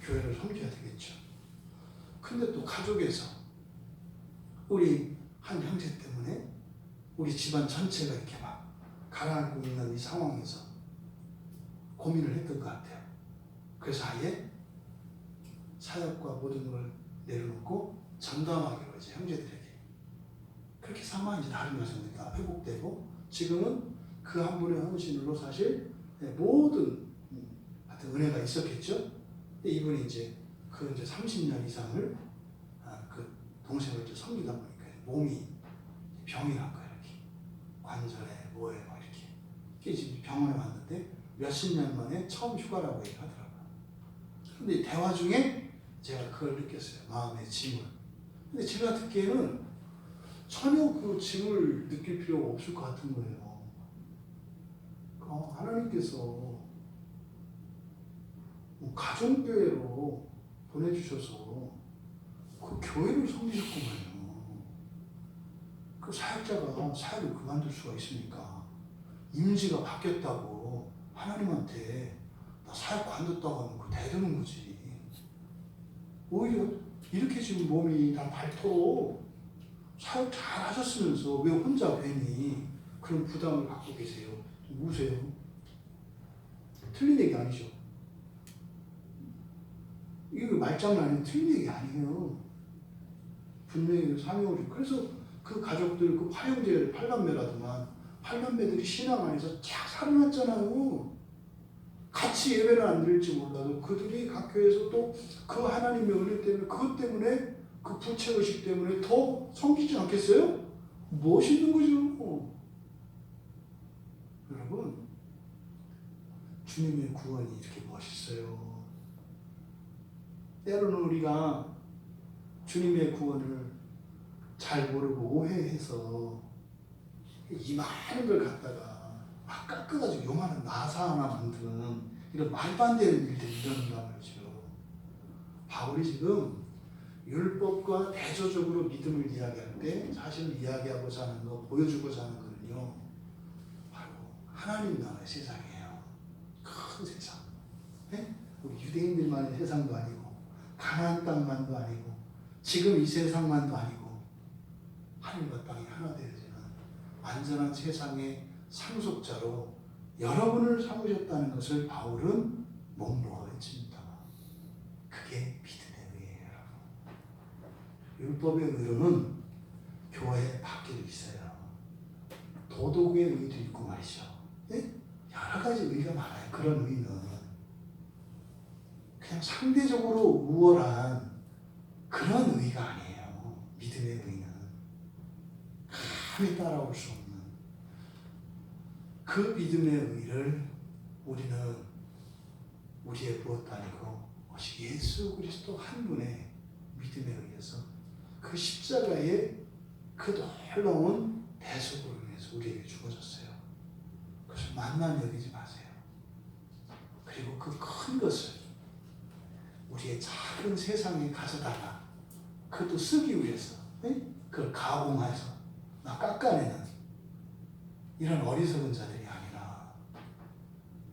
교회를 섬겨야 되겠죠. 근데 또 가족에서 우리 한 형제 때문에 우리 집안 전체가 이렇게 막 가라앉고 있는 이 상황에서 고민을 했던 것 같아요. 그래서 아예 사역과 모든 걸 내려놓고 전담하기로 이제 형제들에게 그렇게 삼아 이제 다른 과정들이 다 회복되고 지금은 그 한 분의 헌신으로 사실 모든 하여튼 은혜가 있었겠죠. 근데 이분이 이제 그 이제 30년 이상을 그 동생을 이제 섬기다 보니까 몸이 병이 난 거예요. 이렇게 관절에 뭐에 막 이렇게. 이게 지금 병원에 왔는데 몇십 년 만에 처음 휴가라고 얘기하더라고요. 근데 대화 중에 제가 그걸 느꼈어요. 마음의 짐을. 근데 제가 듣기에는 전혀 그 짐을 느낄 필요가 없을 것 같은 거예요. 하나님께서 뭐 가정교회로 보내주셔서 그 교회를 섬기셨구만요. 그 사역자가 사역을 그만둘 수가 있습니까? 임지가 바뀌었다고 하나님한테 나 사역 관뒀다고 하면 그 대드는 거지. 오히려 이렇게 지금 몸이 다 닳도록 사역 잘 하셨으면서 왜 혼자 괜히 그런 부담을 갖고 계세요? 우세요? 틀린 얘기 아니죠? 이게 말장난이 틀린 얘기 아니에요. 분명히 사명을. 그래서 그 가족들, 그 화형제를 팔남매라더만 팔남매들이 신앙 안에서 쫙 살아났잖아요. 같이 예배를 안 드릴지 몰라도 그들이 각 교회에서 또 그 하나님의 은혜 때문에 그것 때문에 그 부채의식 때문에 더 섬기지 않겠어요? 멋있는 거죠. 여러분, 주님의 구원이 이렇게 멋있어요. 때로는 우리가 주님의 구원을 잘 모르고 오해해서 이 많은 걸 갖다가 막 깎아가지고 요만한 나사 하나 만드는 이런 말도 안 되는 일들이 일어난단 말이죠. 바울이 지금 율법과 대조적으로 믿음을 이야기할 때 사실 이야기하고자 하는 거, 보여주고자 하는 거는요, 바로 하나님 나라의 세상이에요. 큰 세상. 네? 우리 유대인들만의 세상도 아니고 가나안 땅만도 아니고 지금 이 세상만도 아니고 하늘과 땅이 하나 되어지는 완전한 세상의 상속자로 여러분을 삼으셨다는 것을 바울은 목록을 외칩니다. 그게 믿음의 의예요. 율법의 의로는 교회 밖에도 있어요. 도덕의 의도 있고 말이죠. 네? 여러 가지 의가 많아요. 그런 의는 그냥 상대적으로 우월한 그런 의가 아니에요. 믿음의 의는 감히 따라올 수 없는 그 믿음의 의를 우리는 우리의 무엇도 아니고 오직 예수 그리스도 한 분의 믿음에 의해서 그 십자가의 그 놀라운 대속으로 인해서 우리에게 주어졌어요. 그것을 만만히 여기지 마세요. 그리고 그 큰 것을 우리의 작은 세상에 가져다가 그것도 쓰기 위해서 그걸 가공해서 막 깎아내는 이런 어리석은 자들이 아니라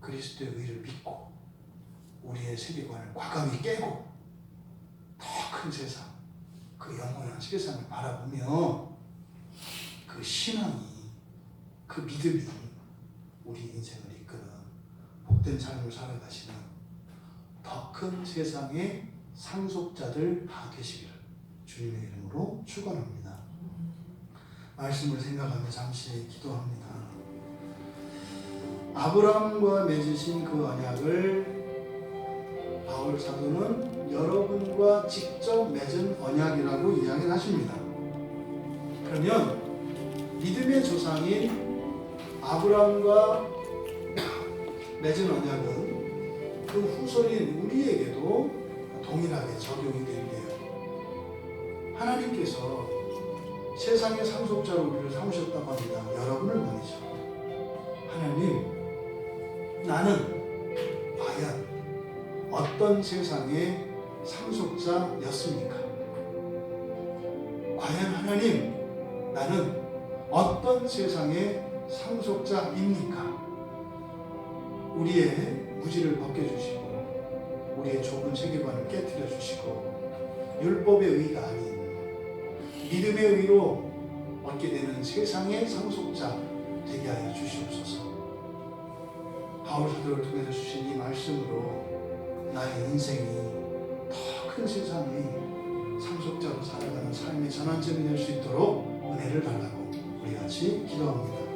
그리스도의 의를 믿고 우리의 세계관을 과감히 깨고 더 큰 세상, 그 영원한 세상을 바라보며 그 신앙이, 그 믿음이 우리 인생을 이끄는 복된 삶을 살아가시는 더 큰 세상의 상속자들 다 되시기를 주님의 이름으로 축원합니다. 말씀을 생각하며 잠시 기도합니다. 아브라함과 맺으신 그 언약을 바울 사도는 여러분과 직접 맺은 언약이라고 이야기를 하십니다. 그러면 믿음의 조상인 아브라함과 맺은 언약은 그 후손인 우리에게도 동일하게 적용이 된대요. 하나님께서 세상의 상속자로 우리를 삼으셨다고 합니다. 여러분을 말이죠. 하나님, 나는 과연 어떤 세상의 상속자였습니까? 과연 하나님, 나는 어떤 세상의 상속자입니까? 우리의 무지를 벗겨주시고 우리의 좁은 세계관을 깨뜨려 주시고 율법의 의가 아닌 믿음의 의로 얻게 되는 세상의 상속자 되게 하여 주시옵소서. 바울 사도를 통해서 주신 이 말씀으로 나의 인생이 더 큰 세상의 상속자로 살아가는 삶의 전환점이 될 수 있도록 은혜를 달라고 우리 같이 기도합니다.